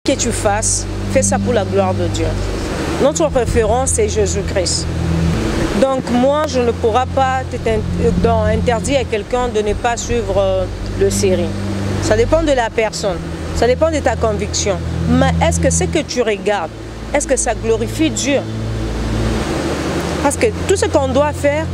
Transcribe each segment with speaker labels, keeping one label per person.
Speaker 1: Que tu fasses, fais ça pour la gloire de Dieu. Notre référence, c'est Jésus-Christ. Donc moi, je ne pourrai pas interdire à quelqu'un de ne pas suivre le série. Ça dépend de la personne, ça dépend de ta conviction. Mais est-ce que ce que tu regardes, est-ce que ça glorifie Dieu? Parce que tout ce qu'on doit faire,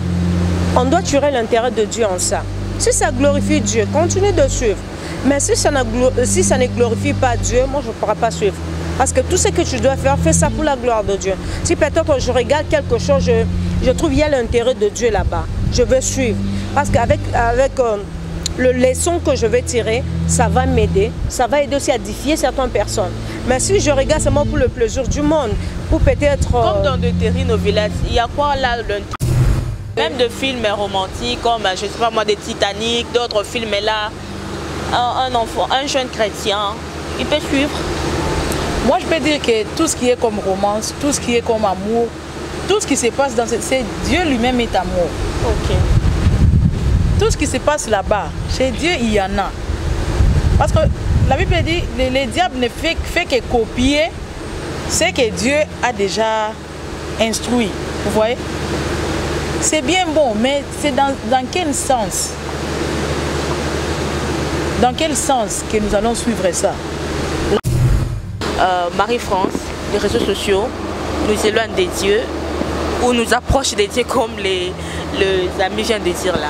Speaker 1: on doit tirer l'intérêt de Dieu en ça. Si ça glorifie Dieu, continue de suivre. Mais si ça ne glorifie pas Dieu, moi je ne pourrai pas suivre. Parce que tout ce que tu dois faire, fais ça pour la gloire de Dieu. Si peut-être je regarde quelque chose, je trouve qu'il y a l'intérêt de Dieu là-bas, je veux suivre. Parce qu'avec le leçon que je vais tirer, ça va m'aider, ça va aider aussi à édifier certaines personnes. Mais si je regarde seulement pour le plaisir du monde, pour peut-être...
Speaker 2: Comme dans de telenovelas, il y a quoi là? Même de films romantiques, comme je sais pas moi, des Titanic, d'autres films là. Un enfant, un jeune chrétien, il peut suivre.
Speaker 3: Moi, je peux dire que tout ce qui est comme romance, tout ce qui est comme amour, tout ce qui se passe dans c'est Dieu lui-même est amour.
Speaker 2: Ok.
Speaker 3: Tout ce qui se passe là-bas, chez Dieu, il y en a. Parce que la Bible dit, le diable ne fait que copier ce que Dieu a déjà instruit. Vous voyez? C'est bien bon, mais c'est dans quel sens? Dans quel sens que nous allons suivre ça?
Speaker 2: Marie-France, les réseaux sociaux nous éloignent des dieux ou nous approchent des dieux comme les amis viennent de dire là.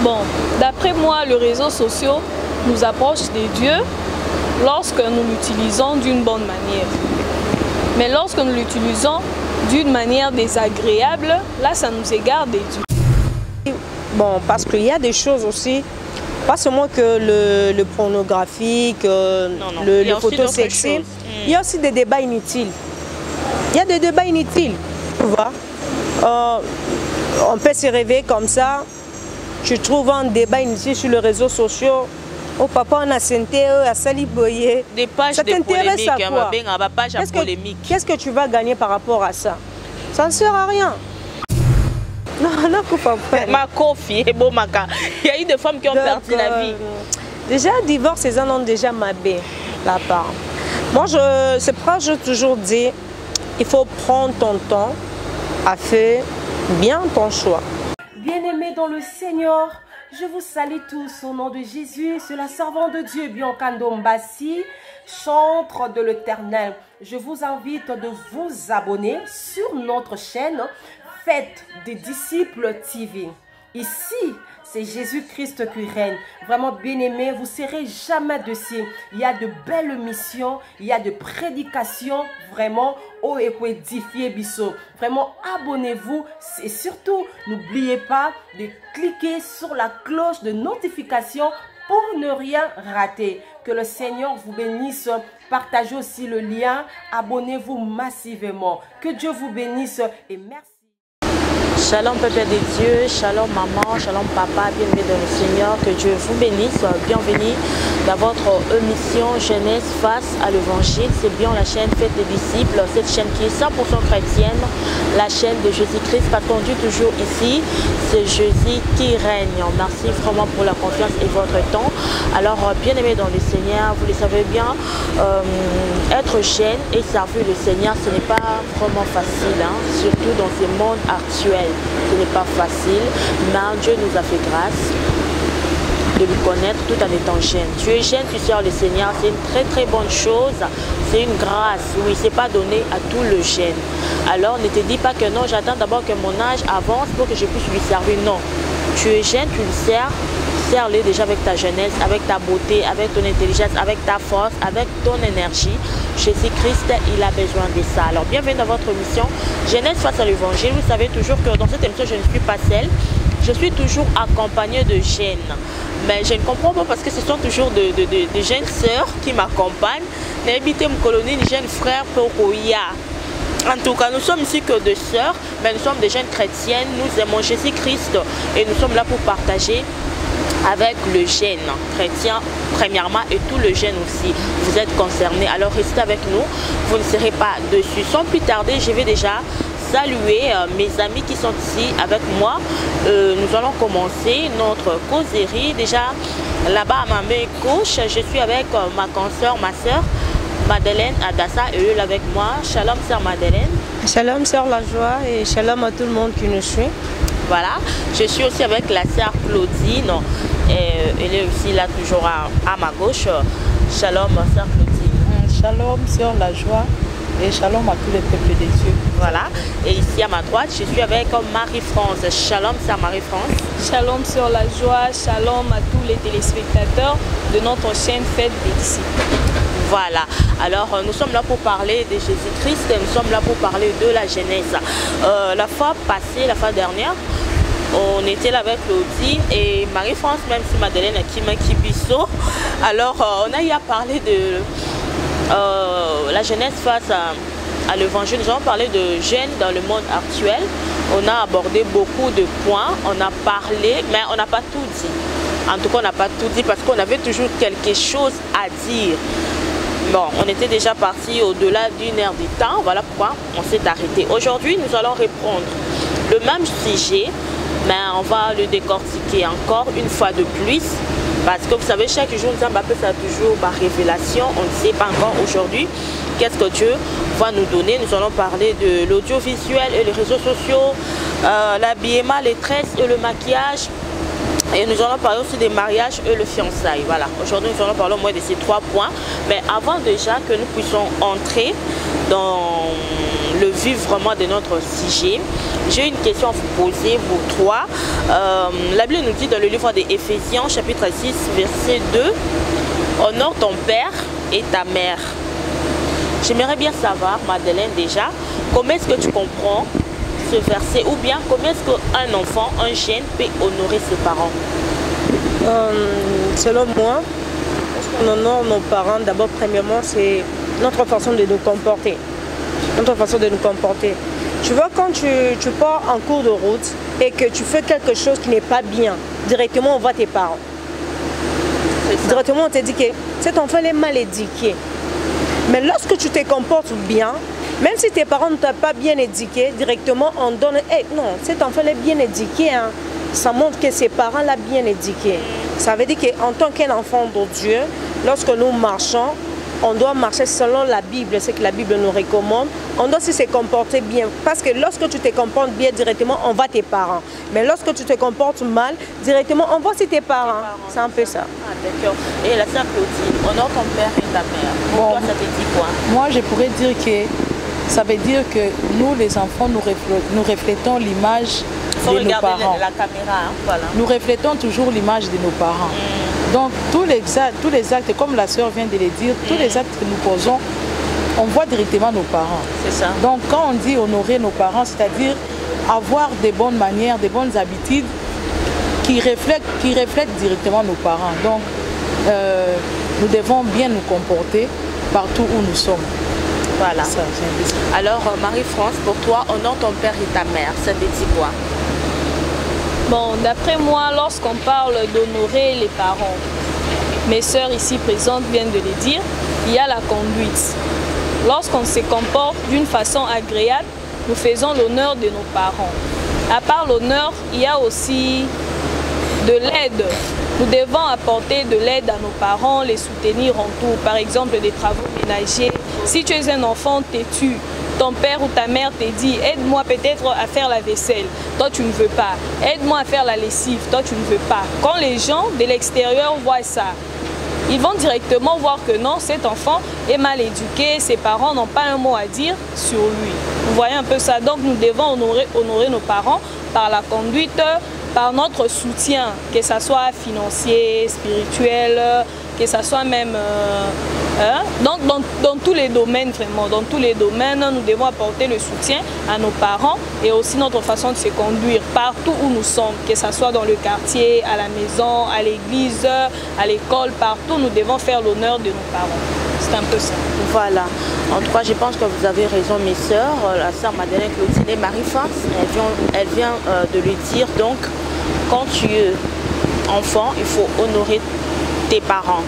Speaker 4: Bon, d'après moi, les réseaux sociaux nous approchent des dieux lorsque nous l'utilisons d'une bonne manière. Mais lorsque nous l'utilisons d'une manière désagréable, là, ça nous égare des dieux.
Speaker 1: Bon, parce qu'il y a des choses aussi, pas seulement que le pornographique, les photos sexy, il y a aussi des débats inutiles. Il y a des débats inutiles, tu vois. On peut se réveiller comme ça, tu trouves un débat inutile sur les réseaux sociaux. Oh papa, on a senté à Saliboye.
Speaker 2: Des pages
Speaker 1: ça t'intéresse à quoi?
Speaker 2: Qu'est-ce
Speaker 1: que tu vas gagner par rapport à ça? Ça ne sert à rien. Non, non,
Speaker 2: ma confie, bon, il y a eu des femmes qui ont perdu la vie.
Speaker 1: Déjà, divorce, les gens ont déjà mabé la part. Moi, c'est pourquoi je toujours dit, il faut prendre ton temps à faire bien ton choix.
Speaker 5: Bien-aimés dans le Seigneur, je vous salue tous au nom de Jésus. C'est la servante de Dieu, Biancando Mbassi, chantre de l'Éternel. Je vous invite de vous abonner sur notre chaîne Faites des disciples TV. Ici, c'est Jésus-Christ qui règne. Vraiment, bien-aimés, vous ne serez jamais dessus. Il y a de belles missions, il y a de prédications, vraiment, oh, et pour édifier Bissot. Vraiment, abonnez-vous et surtout, n'oubliez pas de cliquer sur la cloche de notification pour ne rien rater. Que le Seigneur vous bénisse. Partagez aussi le lien. Abonnez-vous massivement. Que Dieu vous bénisse et merci.
Speaker 2: Shalom peuple de Dieu, shalom maman, shalom papa, bienvenue dans le Seigneur, que Dieu vous bénisse, bienvenue dans votre émission Jeunesse face à l'évangile. C'est bien la chaîne Faites des disciples, cette chaîne qui est 100% chrétienne, la chaîne de Jésus-Christ, parce qu'on dit toujours ici, c'est Jésus qui règne. Merci vraiment pour la confiance et votre temps. Alors bien aimé dans le Seigneur, vous le savez bien, être jeune et servir le Seigneur, ce n'est pas vraiment facile, hein, surtout dans ce monde actuel. Ce n'est pas facile, mais Dieu nous a fait grâce de lui connaître tout en étant jeune. Tu es jeune, tu sers le Seigneur, c'est une très très bonne chose, c'est une grâce, oui, c'est pas donné à tout le jeune. Alors ne te dis pas que non, j'attends d'abord que mon âge avance pour que je puisse lui servir. Non, tu es jeune, tu le sers, sers-le déjà avec ta jeunesse, avec ta beauté, avec ton intelligence, avec ta force, avec ton énergie. Jésus-Christ, il a besoin de ça. Alors bienvenue dans votre émission Jeunesse face à l'évangile. Vous savez toujours que dans cette émission, je ne suis pas seule. Je suis toujours accompagnée de jeunes. Mais je ne comprends pas parce que ce sont toujours de jeunes sœurs qui m'accompagnent. N'habitez mon colonie, des jeunes frères pour Oya. En tout cas, nous sommes ici que de sœurs, mais nous sommes des jeunes chrétiennes. Nous aimons Jésus-Christ et nous sommes là pour partager avec le jeune chrétien premièrement et tout le jeune aussi. Vous êtes concernés, alors restez avec nous, vous ne serez pas dessus. Sans plus tarder, je vais déjà saluer mes amis qui sont ici avec moi. Nous allons commencer notre causerie. Déjà là-bas à ma main gauche, je suis avec ma consoeur, ma soeur Madeleine Adassa est là avec moi. Shalom sœur Madeleine.
Speaker 1: Shalom sœur La Joie et shalom à tout le monde qui nous suit.
Speaker 2: Voilà, je suis aussi avec la sœur Claudine. Elle est aussi là toujours à ma gauche. Shalom sœur Claudine.
Speaker 3: Shalom sœur La Joie et shalom à tous les peuples des dieux.
Speaker 2: Voilà, et ici à ma droite, je suis avec Marie-France. Shalom sœur Marie-France.
Speaker 4: Shalom sur la joie, shalom à tous les téléspectateurs de notre chaîne Fête des disciples.
Speaker 2: Voilà, alors nous sommes là pour parler de Jésus-Christ, nous sommes là pour parler de la Genèse. La fois passée, la fois dernière, on était là avec Claudine et Marie-France, même si Madeleine a Kibiso. Alors on a eu à parler de la Genèse face à l'évangile. Nous avons parlé de jeunes dans le monde actuel. On a abordé beaucoup de points, on a parlé, mais on n'a pas tout dit. En tout cas, on n'a pas tout dit parce qu'on avait toujours quelque chose à dire. Bon, on était déjà parti au-delà d'une heure du temps, voilà pourquoi on s'est arrêté. Aujourd'hui, nous allons reprendre le même sujet, mais on va le décortiquer encore une fois de plus. Parce que vous savez, chaque jour, nous avons ça toujours par révélation. On ne sait pas encore aujourd'hui qu'est-ce que Dieu va nous donner. Nous allons parler de l'audiovisuel et les réseaux sociaux, l'habillement, les tresses et le maquillage. Et nous allons parler aussi des mariages et le fiançailles. Voilà, aujourd'hui nous allons parler au moins de ces 3 points. Mais avant déjà que nous puissions entrer dans le vif vraiment de notre sujet, j'ai une question à vous poser, vous trois. La Bible nous dit dans le livre des Éphésiens, chapitre 6, verset 2, « Honore ton père et ta mère ». J'aimerais bien savoir, Madeleine, déjà, comment est-ce que tu comprends ce verset, ou bien comment est-ce qu'un enfant, un jeune peut honorer ses parents?
Speaker 1: Selon moi, on honore nos parents, d'abord, premièrement, c'est notre façon de nous comporter. Notre façon de nous comporter. Tu vois, quand tu pars en cours de route et que tu fais quelque chose qui n'est pas bien, directement on voit tes parents. Directement on te dit que cet enfant est mal éduqué. Mais lorsque tu te comportes bien, même si tes parents ne t'ont pas bien éduqué, directement on donne, hey, non, cet enfant est bien éduqué, hein. Ça montre que ses parents l'ont bien éduqué. Ça veut dire qu'en tant qu'enfant de Dieu, lorsque nous marchons, on doit marcher selon la Bible, ce que la Bible nous recommande. On doit aussi se comporter bien. Parce que lorsque tu te comportes bien, directement, on voit tes parents. Mais lorsque tu te comportes mal, directement, on voit aussi tes parents. C'est un peu ça.
Speaker 2: Ah, d'accord. Et la sœur Claudine, honore ton père et ta mère. Pour toi, ça te dit quoi?
Speaker 3: Moi, je pourrais dire que ça veut dire que nous, les enfants, nous reflétons l'image de nos parents.
Speaker 2: La caméra, hein, voilà.
Speaker 3: Nous reflétons toujours l'image de nos parents. Donc, tous les actes, comme la sœur vient de le dire, tous les actes que nous posons, on voit directement nos parents.
Speaker 2: C'est ça.
Speaker 3: Donc, quand on dit honorer nos parents, c'est-à-dire avoir des bonnes manières, des bonnes habitudes qui reflètent directement nos parents. Donc, nous devons bien nous comporter partout où nous sommes.
Speaker 2: Voilà. Ça, alors, Marie-France, pour toi, honore ton père et ta mère, ça te dit quoi?
Speaker 4: Bon, d'après moi, lorsqu'on parle d'honorer les parents, mes sœurs ici présentes viennent de le dire, il y a la conduite. Lorsqu'on se comporte d'une façon agréable, nous faisons l'honneur de nos parents. À part l'honneur, il y a aussi de l'aide. Nous devons apporter de l'aide à nos parents, les soutenir en tout. Par exemple, des travaux ménagers. Si tu es un enfant têtu, ton père ou ta mère te dit, aide-moi peut-être à faire la vaisselle, toi tu ne veux pas. Aide-moi à faire la lessive, toi tu ne veux pas. Quand les gens de l'extérieur voient ça, ils vont directement voir que non, cet enfant est mal éduqué, ses parents n'ont pas un mot à dire sur lui. Vous voyez un peu ça. Donc nous devons honorer nos parents par la conduite, par notre soutien, que ce soit financier, spirituel, que ce soit même dans tous les domaines, vraiment, dans tous les domaines, nous devons apporter le soutien à nos parents et aussi notre façon de se conduire partout où nous sommes, que ce soit dans le quartier, à la maison, à l'église, à l'école, partout, nous devons faire l'honneur de nos parents. C'est un peu ça.
Speaker 2: Voilà. En tout cas, je pense que vous avez raison, mes sœurs. La sœur Madeleine, Claudine et Marie-France, elle vient de le dire. Donc, quand tu es enfant, il faut honorer tes parents.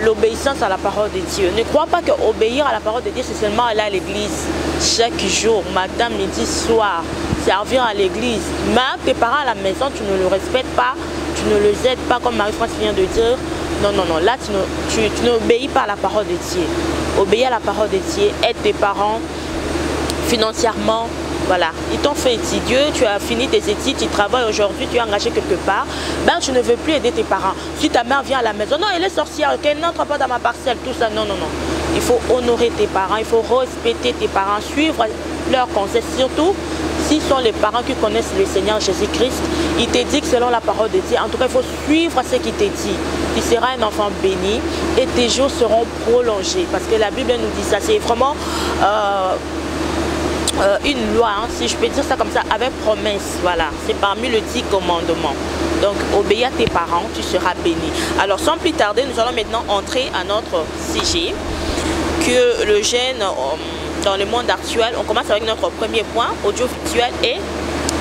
Speaker 2: L'obéissance à la parole de Dieu. Ne crois pas que obéir à la parole de Dieu, c'est seulement aller à l'église chaque jour, matin, midi, soir, servir à l'église. Mais tes parents à la maison, tu ne le respectes pas, tu ne les aides pas, comme Marie-France vient de dire. Non, non, non. Là, tu n'obéis pas à la parole de Dieu. Obéis à la parole de Dieu. Aide tes parents financièrement. Voilà. Ils t'ont fait étudier, tu as fini tes études, tu travailles aujourd'hui, tu es engagé quelque part. Ben, tu ne veux plus aider tes parents. Si ta mère vient à la maison, non, elle est sorcière, qu'elle n'entre pas dans ma parcelle, tout ça. Non, non, non. Il faut honorer tes parents, il faut respecter tes parents, suivre leurs conseils, surtout s'ils sont les parents qui connaissent le Seigneur Jésus-Christ. Il te dit que selon la parole de Dieu, en tout cas, il faut suivre ce qu'il te dit. Tu seras un enfant béni et tes jours seront prolongés. Parce que la Bible nous dit ça. C'est vraiment une loi, hein, si je peux dire ça comme ça, avec promesse. Voilà, c'est parmi les 10 commandements. Donc, obéis à tes parents, tu seras béni. Alors, sans plus tarder, nous allons maintenant entrer à notre sujet, que le jeune dans le monde actuel. On commence avec notre premier point, audiovisuel et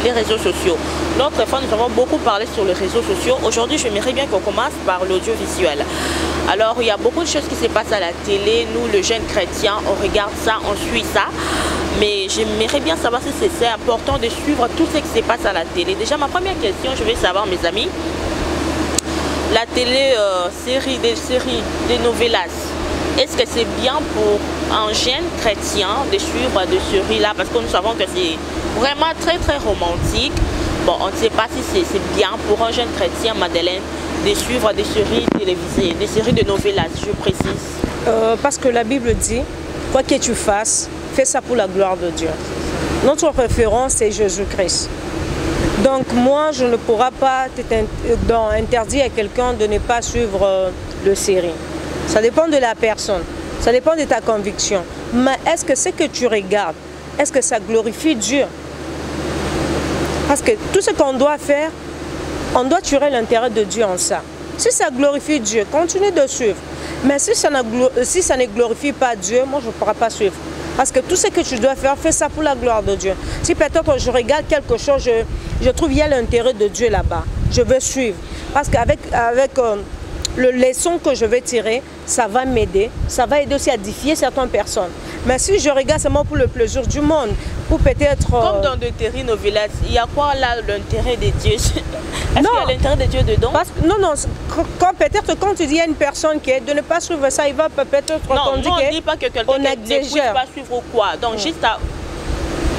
Speaker 2: les réseaux sociaux. L'autre fois, nous avons beaucoup parlé sur les réseaux sociaux. Aujourd'hui, j'aimerais bien qu'on commence par l'audiovisuel. Alors, il y a beaucoup de choses qui se passent à la télé. Nous, les jeunes chrétiens, on regarde ça, on suit ça. Mais j'aimerais bien savoir si c'est important de suivre tout ce qui se passe à la télé. Déjà, ma première question, je vais savoir, mes amis, la télé, des novellas, est-ce que c'est bien pour un jeune chrétien de suivre des séries-là? Parce que nous savons que c'est vraiment très, très romantique. Bon, on ne sait pas si c'est bien pour un jeune chrétien, Madeleine, de suivre des séries télévisées, des séries de novellas, je précise.
Speaker 1: Parce que la Bible dit, quoi que tu fasses, fais ça pour la gloire de Dieu. Notre référence, c'est Jésus-Christ. Donc moi, je ne pourrai pas interdire à quelqu'un de ne pas suivre le série. Ça dépend de la personne, ça dépend de ta conviction. Mais est-ce que ce que tu regardes, est-ce que ça glorifie Dieu? Parce que tout ce qu'on doit faire, on doit tirer l'intérêt de Dieu en ça. Si ça glorifie Dieu, continue de suivre. Mais si ça ne glorifie pas Dieu, moi je ne pourrai pas suivre. Parce que tout ce que tu dois faire, fais ça pour la gloire de Dieu. Si peut-être je regarde quelque chose, je trouve qu'il y a l'intérêt de Dieu là-bas, je vais suivre. Parce qu'avec le leçon que je vais tirer, ça va m'aider, ça va aider aussi à édifier certaines personnes. Mais si je regarde seulement pour le plaisir du monde, pour peut-être...
Speaker 2: Comme dans de séries novellas, il y a quoi là l'intérêt de Dieu? Est-ce qu'il y a l'intérêt de Dieu dedans?
Speaker 1: Non, peut-être quand tu dis à une personne que de ne pas suivre ça, il va peut-être...
Speaker 2: Non, on ne dit pas que quelqu'un ne puisse pas suivre ou quoi. Donc juste à...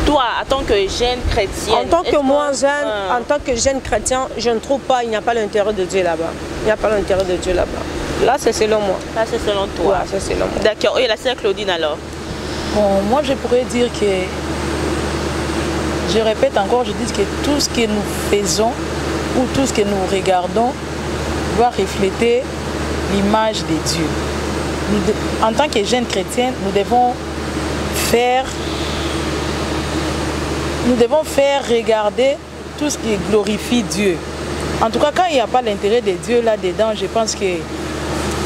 Speaker 2: Toi, en tant que jeune chrétienne...
Speaker 1: En tant que moi, en tant que jeune chrétien, je ne trouve pas, il n'y a pas l'intérêt de Dieu là-bas. Il n'y a pas l'intérêt de Dieu là-bas. Là, c'est selon moi.
Speaker 2: Là, c'est selon toi.
Speaker 1: Ouais, c'est selon moi.
Speaker 2: D'accord. Et la sœur Claudine alors?
Speaker 3: Bon, moi, je pourrais dire que... Je répète encore, je dis que tout ce que nous faisons ou tout ce que nous regardons doit refléter l'image de Dieu. En tant que jeunes chrétiens, nous devons faire regarder tout ce qui glorifie Dieu. En tout cas, quand il n'y a pas l'intérêt de Dieu là-dedans, je pense que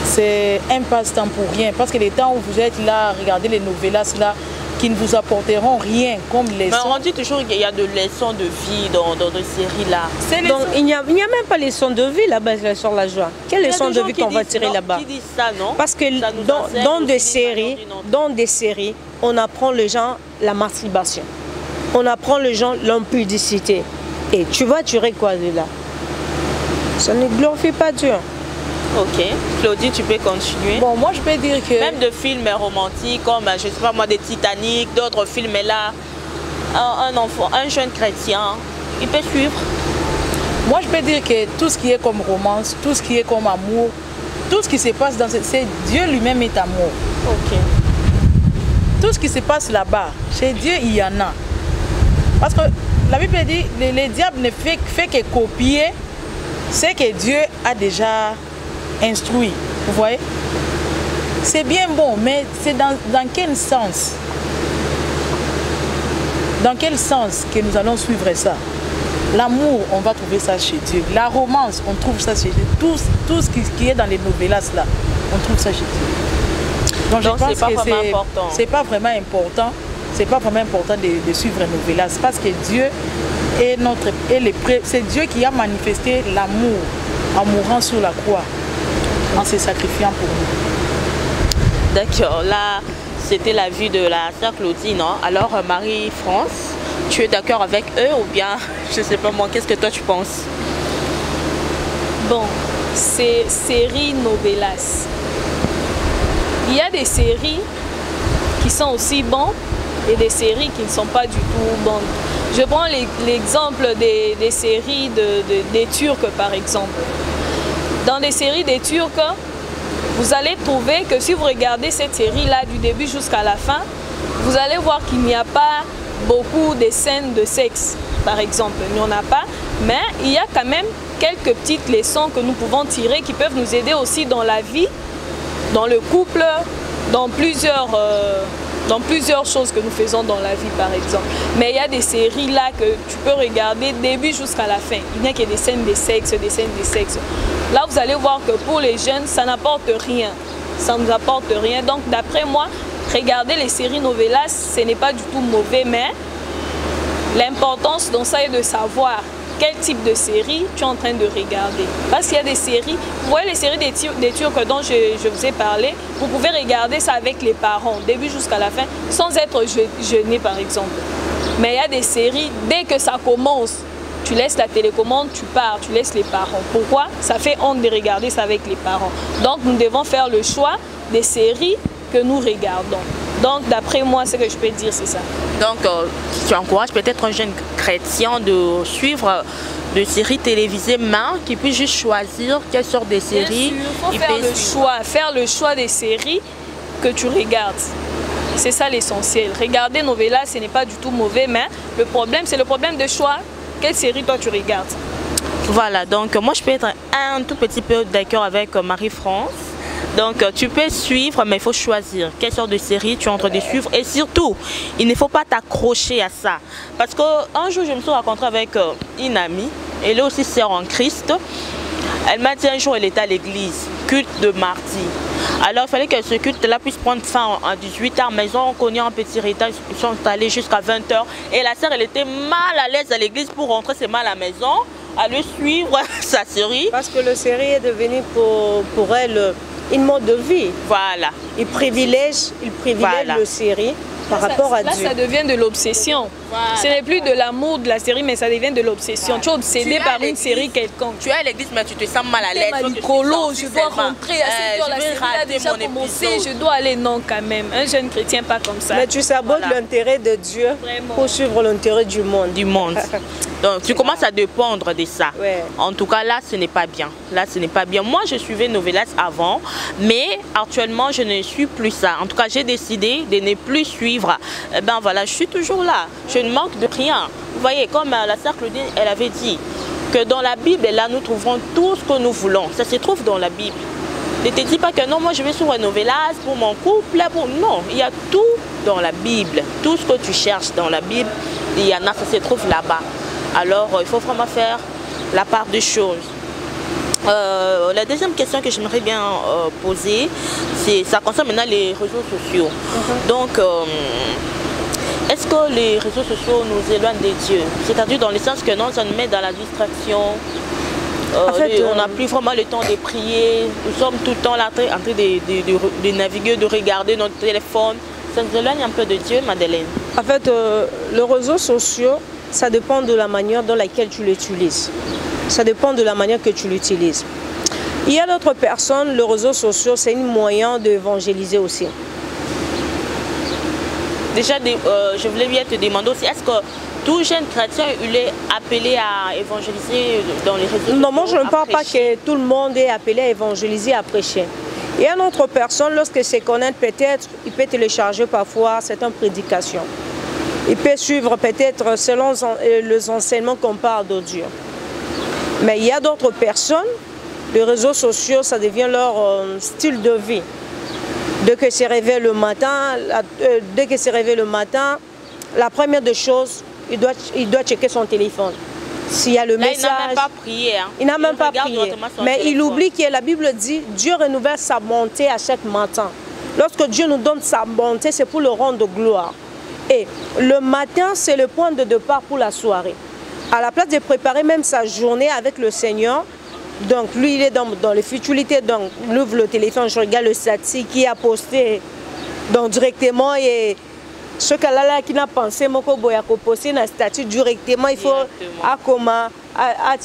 Speaker 3: c'est un passe-temps pour rien. Parce que les temps où vous êtes là, regardez les novellas là, qui ne vous apporteront rien comme leçons.
Speaker 2: Mais on dit toujours qu'il y a de leçons de vie dans des séries là.
Speaker 1: Donc il n'y a même pas les leçons de vie là-bas sur la joie. Quelle leçon de vie qu'on va tirer là-bas?
Speaker 2: Qui disent ça, non?
Speaker 1: Parce que dans des séries, on apprend les gens la masturbation. On apprend les gens l'impudicité. Et tu vas tirer quoi de là? Ça ne glorifie pas Dieu.
Speaker 2: Ok. Claudie, tu peux continuer.
Speaker 3: Bon, moi je peux dire que...
Speaker 2: Même de films romantiques comme, je ne sais pas moi, des Titanic, d'autres films là, un enfant, un jeune chrétien, il peut suivre.
Speaker 3: Moi je peux dire que tout ce qui est comme romance, tout ce qui est comme amour, tout ce qui se passe dans c'est Dieu lui-même est amour.
Speaker 2: Ok.
Speaker 3: Tout ce qui se passe là-bas, chez Dieu il y en a. Parce que la Bible dit, les diables ne fait que copier ce que Dieu a déjà instruit. Vous voyez? C'est bien bon, mais c'est dans quel sens? Dans quel sens que nous allons suivre ça? L'amour, on va trouver ça chez Dieu. La romance, on trouve ça chez Dieu. Tout ce qui est dans les novellas là, on trouve ça chez Dieu. Donc je pense que c'est pas vraiment important. C'est pas vraiment important de suivre les novellas parce que Dieu est c'est Dieu qui a manifesté l'amour en mourant sur la croix, en se sacrifiant pour nous.
Speaker 2: D'accord, là c'était la vue de la sœur Claudine, non? Alors Marie-France, tu es d'accord avec eux ou bien, je sais pas moi, qu'est-ce que toi tu penses?
Speaker 4: Bon, ces séries novelas. Il y a des séries qui sont aussi bonnes et des séries qui ne sont pas du tout bonnes. Je prends l'exemple des séries des Turcs par exemple. Dans des séries des Turcs, vous allez trouver que si vous regardez cette série-là du début jusqu'à la fin, vous allez voir qu'il n'y a pas beaucoup de scènes de sexe, par exemple. Il n'y en a pas, mais il y a quand même quelques petites leçons que nous pouvons tirer qui peuvent nous aider aussi dans la vie, dans le couple, dans plusieurs choses que nous faisons dans la vie, par exemple. Mais il y a des séries là que tu peux regarder début jusqu'à la fin. Il n'y a que des scènes de sexe, des scènes de sexe. Là, vous allez voir que pour les jeunes, ça n'apporte rien. Ça ne nous apporte rien. Donc, d'après moi, regarder les séries novelas, ce n'est pas du tout mauvais, mais l'importance dans ça est de savoir quel type de série tu es en train de regarder. Parce qu'il y a des séries, vous voyez les séries des Turcs dont je vous ai parlé, vous pouvez regarder ça avec les parents, début jusqu'à la fin, sans être gêné par exemple. Mais il y a des séries, dès que ça commence, tu laisses la télécommande, tu pars, tu laisses les parents. Pourquoi? Ça fait honte de regarder ça avec les parents. Donc nous devons faire le choix des séries que nous regardons. Donc d'après moi, ce que je peux dire, c'est ça.
Speaker 2: Donc tu encourages peut-être un jeune chrétien de suivre des séries télévisées, mais qui puisse juste choisir quelle sorte de séries.
Speaker 4: Il faut faire le choix des séries que tu regardes. C'est ça l'essentiel. Regarder novelas, ce n'est pas du tout mauvais, mais le problème, c'est le problème de choix. Quelle série toi tu regardes?
Speaker 2: Voilà, donc moi je peux être un tout petit peu d'accord avec Marie-France. Donc tu peux suivre, mais il faut choisir quelle sorte de série tu es en train de suivre. Et surtout, il ne faut pas t'accrocher à ça. Parce qu'un jour, je me suis rencontrée avec une amie. Elle est aussi sœur en Christ. Elle m'a dit un jour, elle était à l'église, culte de mardi. Alors il fallait que ce culte-là puisse prendre fin à 18 h, mais ils ont connu un petit retard, ils sont allés jusqu'à 20 h. Et la sœur, elle était mal à l'aise à l'église pour rentrer seulement à la maison, aller suivre sa série.
Speaker 1: Parce que la série est devenue pour elle une mode de vie.
Speaker 2: Voilà.
Speaker 1: Il privilège voilà. La série par rapport à Dieu.
Speaker 4: Là, ça devient de l'obsession. Voilà. Ce n'est plus de l'amour de la série, mais ça devient de l'obsession. Voilà. Tu es obsédé par une série quelconque.
Speaker 2: Tu es à l'église, mais tu te sens mal à l'aise.
Speaker 4: Je dois rentrer à cette heure, la série a déjà commencé, je dois aller. Non, quand même. Un jeune chrétien, pas comme ça.
Speaker 1: Mais tu sabotes l'intérêt de Dieu pour suivre l'intérêt du monde.
Speaker 2: Donc, tu commences à dépendre de ça.
Speaker 1: Ouais.
Speaker 2: En tout cas, là, ce n'est pas bien. Là, ce n'est pas bien. Moi, je suivais novelas avant, mais actuellement, je ne suis plus ça. En tout cas, j'ai décidé de ne plus suivre. Ben voilà, je suis toujours là. Je ne manque de rien. Vous voyez, comme la sœur Claudine, elle avait dit que dans la Bible, là, nous trouverons tout ce que nous voulons. Ça se trouve dans la Bible. Ne te dis pas que non, moi, je vais suivre novelas pour mon couple. Non, il y a tout dans la Bible. Tout ce que tu cherches dans la Bible, il y en a, ça se trouve là-bas. Alors, il faut vraiment faire la part des choses. La deuxième question que j'aimerais bien poser, ça concerne maintenant les réseaux sociaux. Donc, est-ce que les réseaux sociaux nous éloignent de Dieu? C'est-à-dire dans le sens que non, ça nous met dans la distraction. En fait, on n'a plus vraiment le temps de prier. Nous sommes tout le temps là en train de naviguer, de regarder notre téléphone. Ça nous éloigne un peu de Dieu, Madeleine?
Speaker 1: En fait, les réseaux sociaux, ça dépend de la manière dans laquelle tu l'utilises. Ça dépend de la manière que tu l'utilises. Il y a d'autres personnes, les réseaux sociaux, c'est un moyen d'évangéliser aussi.
Speaker 2: Déjà, je voulais bien te demander aussi, est-ce que tout jeune chrétien, il est appelé à évangéliser dans les réseaux sociaux?
Speaker 1: Non, moi je ne parle pas que tout le monde est appelé à évangéliser, à prêcher. Il y a une autre personne, lorsque c'est connaître peut-être, il peut télécharger parfois certaines prédications. Il peut suivre peut-être selon les enseignements qu'on parle de Dieu. Mais il y a d'autres personnes, les réseaux sociaux, ça devient leur style de vie. Dès que se réveille le matin, la première des choses, il doit checker son téléphone. S'il y a le message,
Speaker 2: il n'a même pas prié. Hein.
Speaker 1: Il n'a même pas prié. Mais il oublie que la Bible dit, Dieu renouvelle sa bonté à chaque matin. Lorsque Dieu nous donne sa bonté, c'est pour le rendre gloire. Et le matin, c'est le point de départ pour la soirée. À la place de préparer même sa journée avec le Seigneur, donc lui, il est dans les futilités, donc il ouvre le téléphone, je regarde le statut qui a posté donc directement et ce qu'elle a qui n'a pensé, mon poster dans le statut directement, il faut à comment à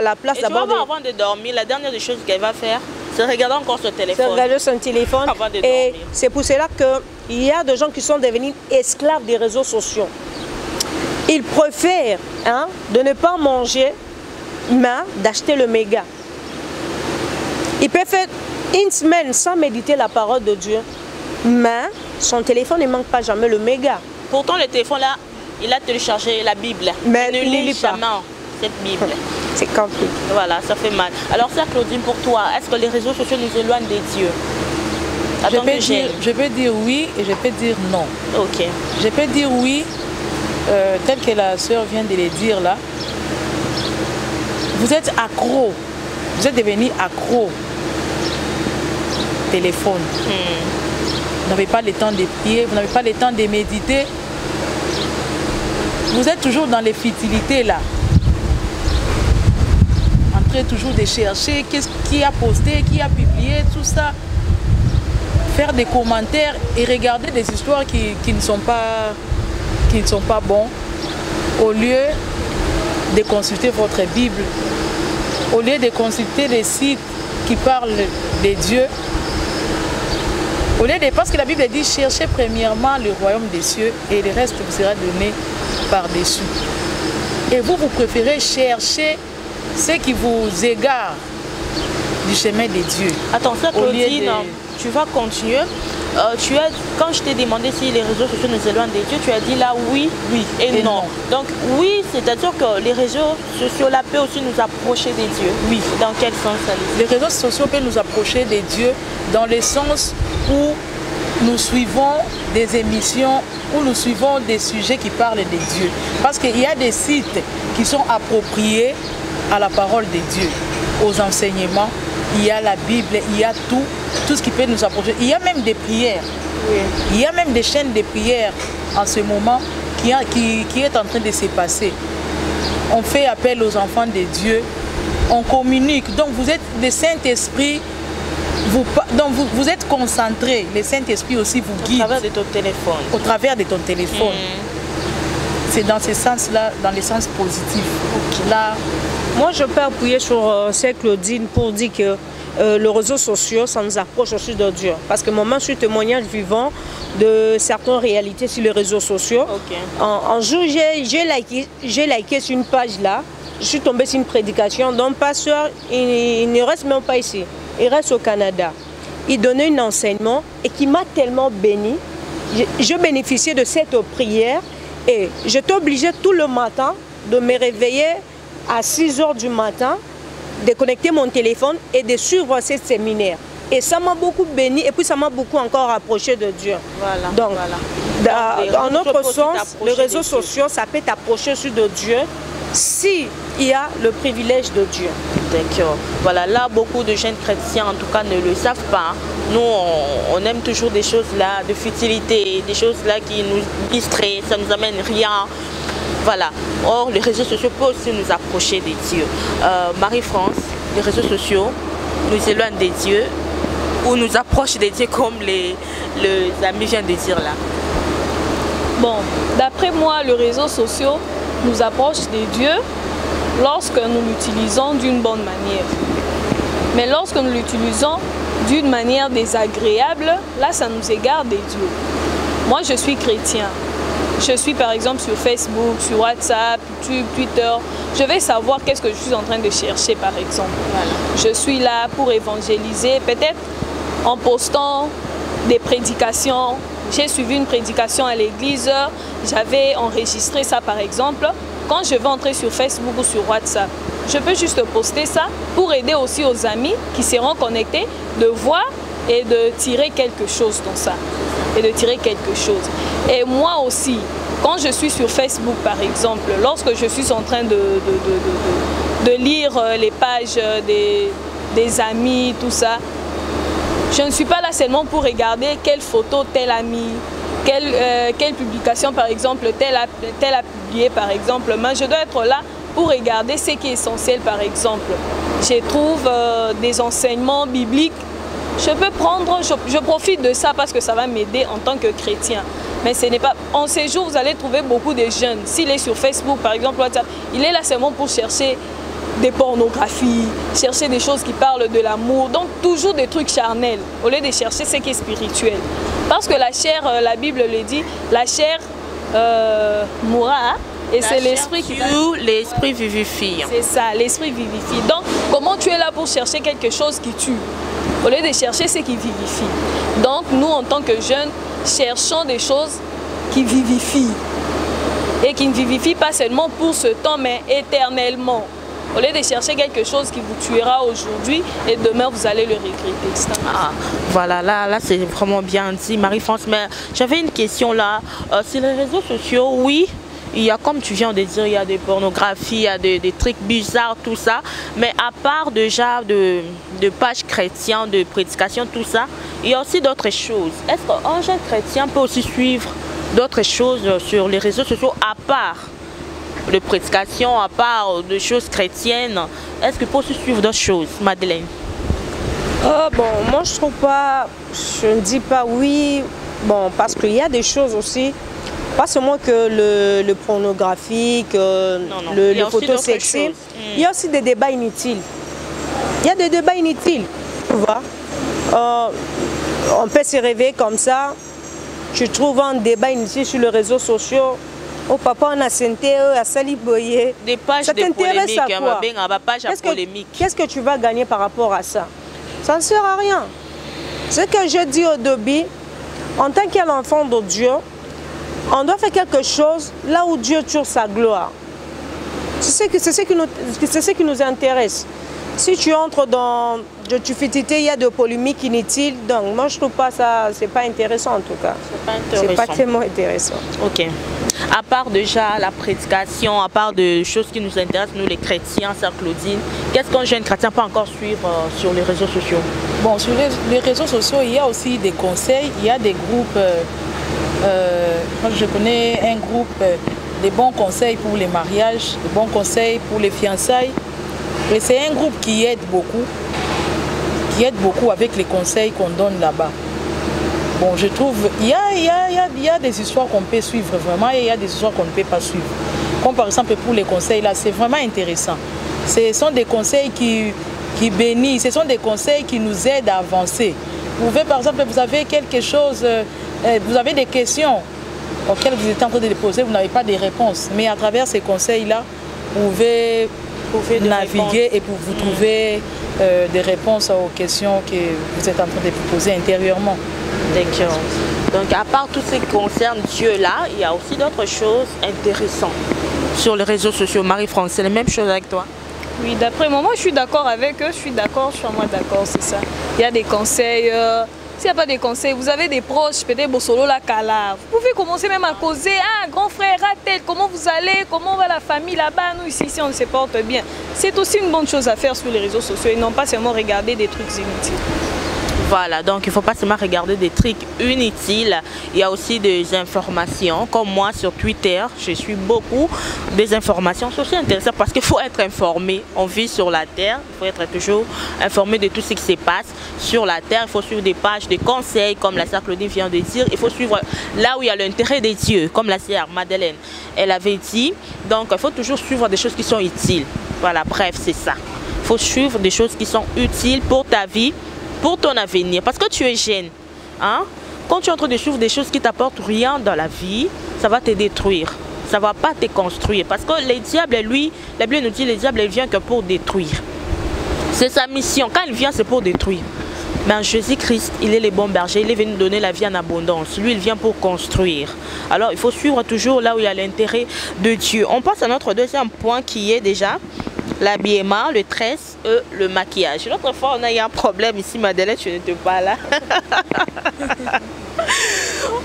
Speaker 1: la place
Speaker 2: d'abord. Avant de dormir, la dernière des choses qu'elle va faire, c'est regarder encore son téléphone.
Speaker 1: C'est regarder son téléphone.
Speaker 2: Avant de
Speaker 1: et
Speaker 2: dormir.
Speaker 1: C'est pour cela qu'il y a des gens qui sont devenus esclaves des réseaux sociaux. Ils préfèrent de ne pas manger, mais d'acheter le méga. Il peut faire une semaine sans méditer la parole de Dieu, mais son téléphone ne manque pas jamais le méga.
Speaker 2: Pourtant, le téléphone là, il a téléchargé la Bible.
Speaker 1: Mais
Speaker 2: il ne lit jamais cette Bible.
Speaker 1: C'est compliqué.
Speaker 2: Voilà, ça fait mal. Alors ça, Claudine, pour toi, est-ce que les réseaux sociaux nous éloignent des dieux?
Speaker 3: Je peux dire oui et je peux dire non.
Speaker 2: Ok.
Speaker 3: Je peux dire oui, tel que la sœur vient de le dire là. Vous êtes accro. Vous êtes devenu accro. Téléphone. Vous n'avez pas le temps de prier, vous n'avez pas le temps de méditer. Vous êtes toujours dans les futilités là. En train toujours de chercher qui a posté, qui a publié, tout ça. Faire des commentaires et regarder des histoires qui ne sont pas bons. Au lieu de consulter votre Bible, au lieu de consulter des sites qui parlent de Dieu, parce que la Bible dit cherchez premièrement le royaume des cieux et le reste vous sera donné par-dessus. Et vous préférez chercher ce qui vous égare du chemin de Dieu.
Speaker 2: Attends, ça Claudine, tu vas continuer. Quand je t'ai demandé si les réseaux sociaux nous éloignent des dieux, tu as dit là oui et non. Donc oui, c'est-à-dire que les réseaux sociaux là peuvent aussi nous approcher des dieux.
Speaker 3: Oui.
Speaker 2: Dans quel sens, Alice?
Speaker 3: Les réseaux sociaux peuvent nous approcher des dieux dans le sens où nous suivons des émissions, où nous suivons des sujets qui parlent des dieux. Parce qu'il y a des sites qui sont appropriés à la parole de Dieu, aux enseignements. Il y a la Bible, il y a tout ce qui peut nous approcher. Il y a même des prières.
Speaker 2: Oui.
Speaker 3: Il y a même des chaînes de prières en ce moment qui est en train de se passer. On fait appel aux enfants de Dieu, on communique. Donc vous êtes le Saint-Esprit, vous êtes concentré. Le Saint-Esprit aussi vous guide.
Speaker 2: Au travers de ton téléphone.
Speaker 3: Au travers de ton téléphone. C'est dans ce sens-là, dans le sens positif. Là,
Speaker 1: moi, je peux appuyer sur Claudine pour dire que les réseaux sociaux, ça nous approche aussi de Dieu. Parce que moi, je suis témoignage vivant de certaines réalités sur les réseaux sociaux.
Speaker 2: Okay.
Speaker 1: Un jour, j'ai liké sur une page là. Je suis tombée sur une prédication d'un pasteur. Il ne reste même pas ici. Il reste au Canada. Il donnait un enseignement et qui m'a tellement béni. Je bénéficiais de cette prière et j'étais obligée tout le matin de me réveiller à 6 h du matin, de connecter mon téléphone et de suivre ce séminaire. Et ça m'a beaucoup béni et puis ça m'a beaucoup encore rapproché de Dieu.
Speaker 2: Voilà,
Speaker 1: donc,
Speaker 2: voilà.
Speaker 1: En notre sens, les réseaux sociaux, ça peut t'approcher aussi de Dieu si il y a le privilège de Dieu.
Speaker 2: D'accord. Voilà, là, beaucoup de jeunes chrétiens, en tout cas, ne le savent pas. Nous, on aime toujours des choses là, de futilité, des choses là qui nous distraient, ça nous amène rien. Voilà. Or, les réseaux sociaux peuvent aussi nous approcher des dieux. Marie-France, les réseaux sociaux nous éloignent des dieux ou nous approchent des dieux comme les amis viennent de dire là.
Speaker 4: Bon, d'après moi, les réseaux sociaux nous approchent des dieux lorsque nous l'utilisons d'une bonne manière. Mais lorsque nous l'utilisons d'une manière désagréable, là, ça nous égare des dieux. Moi, je suis chrétien. Je suis par exemple sur Facebook, sur WhatsApp, YouTube, Twitter. Je vais savoir qu'est-ce que je suis en train de chercher par exemple. Voilà. Je suis là pour évangéliser, peut-être en postant des prédications. J'ai suivi une prédication à l'église, j'avais enregistré ça par exemple. Quand je vais entrer sur Facebook ou sur WhatsApp, je peux juste poster ça pour aider aussi aux amis qui seront connectés de voir et de tirer quelque chose dans ça. Et moi aussi, quand je suis sur Facebook par exemple, lorsque je suis en train de lire les pages des amis, tout ça, je ne suis pas là seulement pour regarder quelle photo tel ami, quelle publication par exemple tel a publié par exemple, mais je dois être là pour regarder ce qui est essentiel par exemple. Je trouve des enseignements bibliques je peux prendre, je profite de ça parce que ça va m'aider en tant que chrétien. Mais ce n'est pas... En ces jours, vous allez trouver beaucoup de jeunes. S'il est sur Facebook, par exemple, WhatsApp, il est là seulement pour chercher des pornographies, chercher des choses qui parlent de l'amour. Donc, toujours des trucs charnels, au lieu de chercher ce qui est spirituel. Parce que la chair, la Bible le dit, la chair mourra, hein, et c'est l'esprit qui...
Speaker 2: L'esprit vivifie.
Speaker 4: C'est ça, l'esprit vivifie. Donc, comment tu es là pour chercher quelque chose qui tue, au lieu de chercher ce qui vivifie? Donc, nous, en tant que jeunes, cherchons des choses qui vivifient. Et qui ne vivifient pas seulement pour ce temps, mais éternellement. Au lieu de chercher quelque chose qui vous tuera aujourd'hui et demain vous allez le regretter.
Speaker 2: Ah, voilà, là c'est vraiment bien dit, Marie-France. Mais j'avais une question là. Sur les réseaux sociaux, oui, il y a, comme tu viens de dire, il y a des pornographies, il y a des trucs bizarres, tout ça. Mais à part déjà de pages chrétiennes, de prédication, tout ça, il y a aussi d'autres choses. Est-ce qu'un jeune chrétien peut aussi suivre d'autres choses sur les réseaux sociaux à part de prédication, à part de choses chrétiennes? Est-ce qu'il peut aussi suivre d'autres choses, Madeleine?
Speaker 1: Bon, moi je trouve pas, je ne dis pas oui, bon, parce qu'il y a des choses aussi, pas seulement que le pornographique, les photos sexy, il y a aussi des débats inutiles. Il y a des débats inutiles, tu vois. On peut se réveiller comme ça, tu trouves un débat inutile sur les réseaux sociaux. Oh papa, on a senté à Saliboye.
Speaker 2: Des pages
Speaker 1: ça t'intéresse à quoi? Qu'est-ce que tu vas gagner par rapport à ça? Ça ne sert à rien. Ce que je dis au début, en tant qu'enfant de Dieu, on doit faire quelque chose là où Dieu tire sa gloire. C'est ce qui nous intéresse. Si tu entres dans de stupidité, il y a de polémiques inutiles. Donc moi je trouve pas ça, c'est pas intéressant en tout cas. C'est pas tellement intéressant.
Speaker 2: Ok. À part déjà la prédication, à part de choses qui nous intéressent, nous les chrétiens, sœur Claudine, qu'est-ce qu'un jeune chrétien peut encore suivre sur les réseaux sociaux?
Speaker 3: Bon, sur les réseaux sociaux, il y a aussi des conseils, il y a des groupes, moi je connais un groupe, des bons conseils pour les mariages, des bons conseils pour les fiançailles. Et c'est un groupe qui aide beaucoup avec les conseils qu'on donne là-bas. Bon, je trouve, il y a des histoires qu'on peut suivre vraiment et il y a des histoires qu'on ne peut pas suivre. Comme par exemple pour les conseils là, c'est vraiment intéressant. Ce sont des conseils qui bénissent, ce sont des conseils qui nous aident à avancer. Vous pouvez par exemple, vous avez quelque chose, vous avez des questions auxquelles vous êtes en train de les poser, vous n'avez pas de réponses. Mais à travers ces conseils-là, vous pouvez naviguer et pour vous trouver des réponses aux questions que vous êtes en train de vous poser intérieurement.
Speaker 2: D'accord. Donc à part tout ce qui concerne Dieu là, il y a aussi d'autres choses intéressantes sur les réseaux sociaux. Marie-France, c'est la même chose avec toi?
Speaker 4: Oui, d'après moi, je suis d'accord avec eux, je suis d'accord, je suis en moi d'accord, c'est ça. Il y a des conseils, s'il n'y a pas des conseils, vous avez des proches, peut-être Bossolo la Kala. Vous pouvez commencer même à causer, ah, grand frère, tel, comment vous allez, comment va la famille là-bas, nous ici, on se porte bien. C'est aussi une bonne chose à faire sur les réseaux sociaux et non pas seulement regarder des trucs inutiles.
Speaker 2: Voilà, donc il ne faut pas seulement regarder des trucs inutiles, il y a aussi des informations, comme moi sur Twitter, je suis beaucoup des informations, c'est aussi intéressant parce qu'il faut être informé, on vit sur la terre, il faut être toujours informé de tout ce qui se passe sur la terre, il faut suivre des pages de conseils, comme la sœur Claudine vient de dire, il faut suivre là où il y a l'intérêt des dieux, comme la sœur Madeleine, elle avait dit, donc il faut toujours suivre des choses qui sont utiles, voilà, bref, c'est ça, il faut suivre des choses qui sont utiles pour ta vie, pour ton avenir, parce que tu es jeune, hein? Quand tu es en train de suivre des choses qui ne t'apportent rien dans la vie, ça va te détruire, ça ne va pas te construire, parce que le diable, lui, la Bible nous dit, le diable, il vient que pour détruire, c'est sa mission, quand il vient, c'est pour détruire, mais Jésus-Christ, il est le bon berger, il est venu donner la vie en abondance, lui, il vient pour construire, alors il faut suivre toujours là où il y a l'intérêt de Dieu. On passe à notre deuxième point qui est déjà l'habillement, le tresse et le maquillage. L'autre fois, on a eu un problème ici, Madeleine, tu n'étais pas là.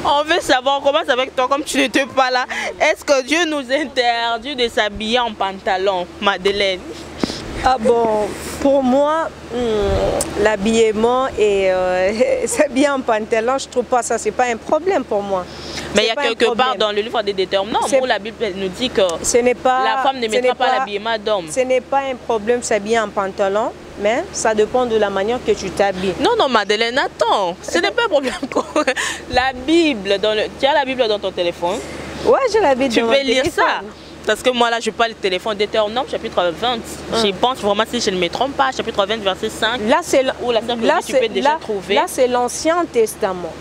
Speaker 2: On veut savoir, on commence avec toi, comme tu n'étais pas là. Est-ce que Dieu nous interdit de s'habiller en pantalon, Madeleine?
Speaker 1: Ah bon, pour moi, l'habillement et s'habiller en pantalon, je trouve pas ça, c'est pas un problème pour moi.
Speaker 2: Mais il y a quelque part dans le livre des déterminants où la Bible nous dit que la femme ne mettra pas l'habillement d'homme.
Speaker 1: Ce n'est pas un problème s'habiller en pantalon. mais ça dépend de la manière que tu t'habilles.
Speaker 2: Non, non, Madeleine, attends. Ce n'est pas un problème. La Bible, tu as la Bible dans ton téléphone?
Speaker 1: Ouais, j'ai la Bible.
Speaker 2: Tu peux lire ça? Parce que moi, là, je parle du téléphone Deutéronome, chapitre 20. Je pense vraiment, si je ne me trompe pas, chapitre 20, verset 5.
Speaker 1: Là, c'est
Speaker 2: où la sœur Claudie, tu peux déjà trouver.
Speaker 1: Là, c'est l'Ancien Testament.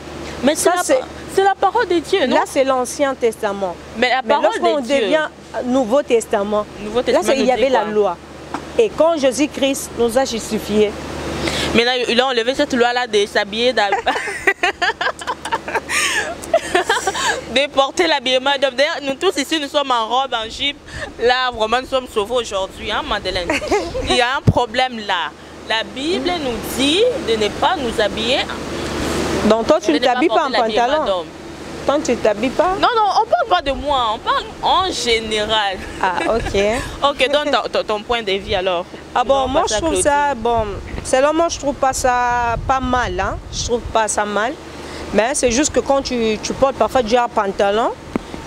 Speaker 2: Mais ça, c'est la parole de Dieu, non?
Speaker 1: Là, c'est l'Ancien Testament.
Speaker 2: Mais la parole de Dieu.
Speaker 1: Lorsqu'on devient Nouveau Testament, là, il y avait la loi. Et quand Jésus-Christ nous a justifiés.
Speaker 2: Mais là, il a enlevé cette loi-là de s'habiller, de porter l'habillement d'homme. D'ailleurs, nous tous ici, nous sommes en robe, en jupe. Là, vraiment, nous sommes sauvés aujourd'hui, hein, Madeleine? Il y a un problème là. La Bible nous dit de ne pas nous habiller.
Speaker 1: Donc toi, tu ne t'habilles pas en pantalon? Toi, tu ne t'habilles pas?
Speaker 2: Non, non, on ne parle pas de moi, on parle en général.
Speaker 1: Ah, ok.
Speaker 2: Ok, donne ton point de vue alors.
Speaker 1: Ah bon, moi je trouve ça, bon, seulement je trouve pas ça pas mal, hein. Je trouve pas ça mal. Mais c'est juste que quand tu portes parfois du pantalon,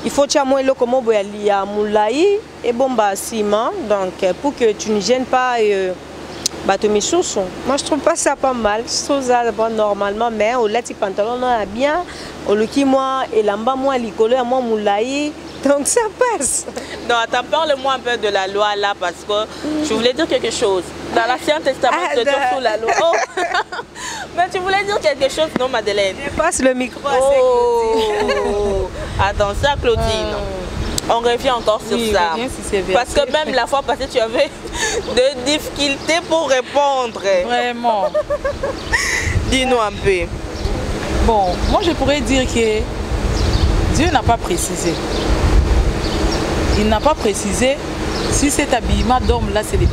Speaker 1: il faut que tu aies moins le comment il y a moulaï et bon bah ciment, donc pour que tu ne gênes pas moi je trouve pas ça pas mal. Je trouve ça bon, normalement, mais au lait pantalon on a bien, au luki moi et l'amba moi l'icolo moi moulaï. Donc ça passe.
Speaker 2: Non, attends, parle-moi un peu de la loi là parce que je voulais dire quelque chose. Dans l'Ancien Testament, c'est sous la loi. Oh. Mais tu voulais dire quelque chose, non, Madeleine?
Speaker 1: Je passe le micro à
Speaker 2: Claudine. Attends, ça, Claudine. On revient encore sur ça. Parce que même la fois passée, tu avais des difficultés pour répondre.
Speaker 3: Vraiment.
Speaker 2: Dis-nous un peu.
Speaker 3: Bon, moi je pourrais dire que Dieu n'a pas précisé. Il n'a pas précisé si cet habillement d'homme là c'est des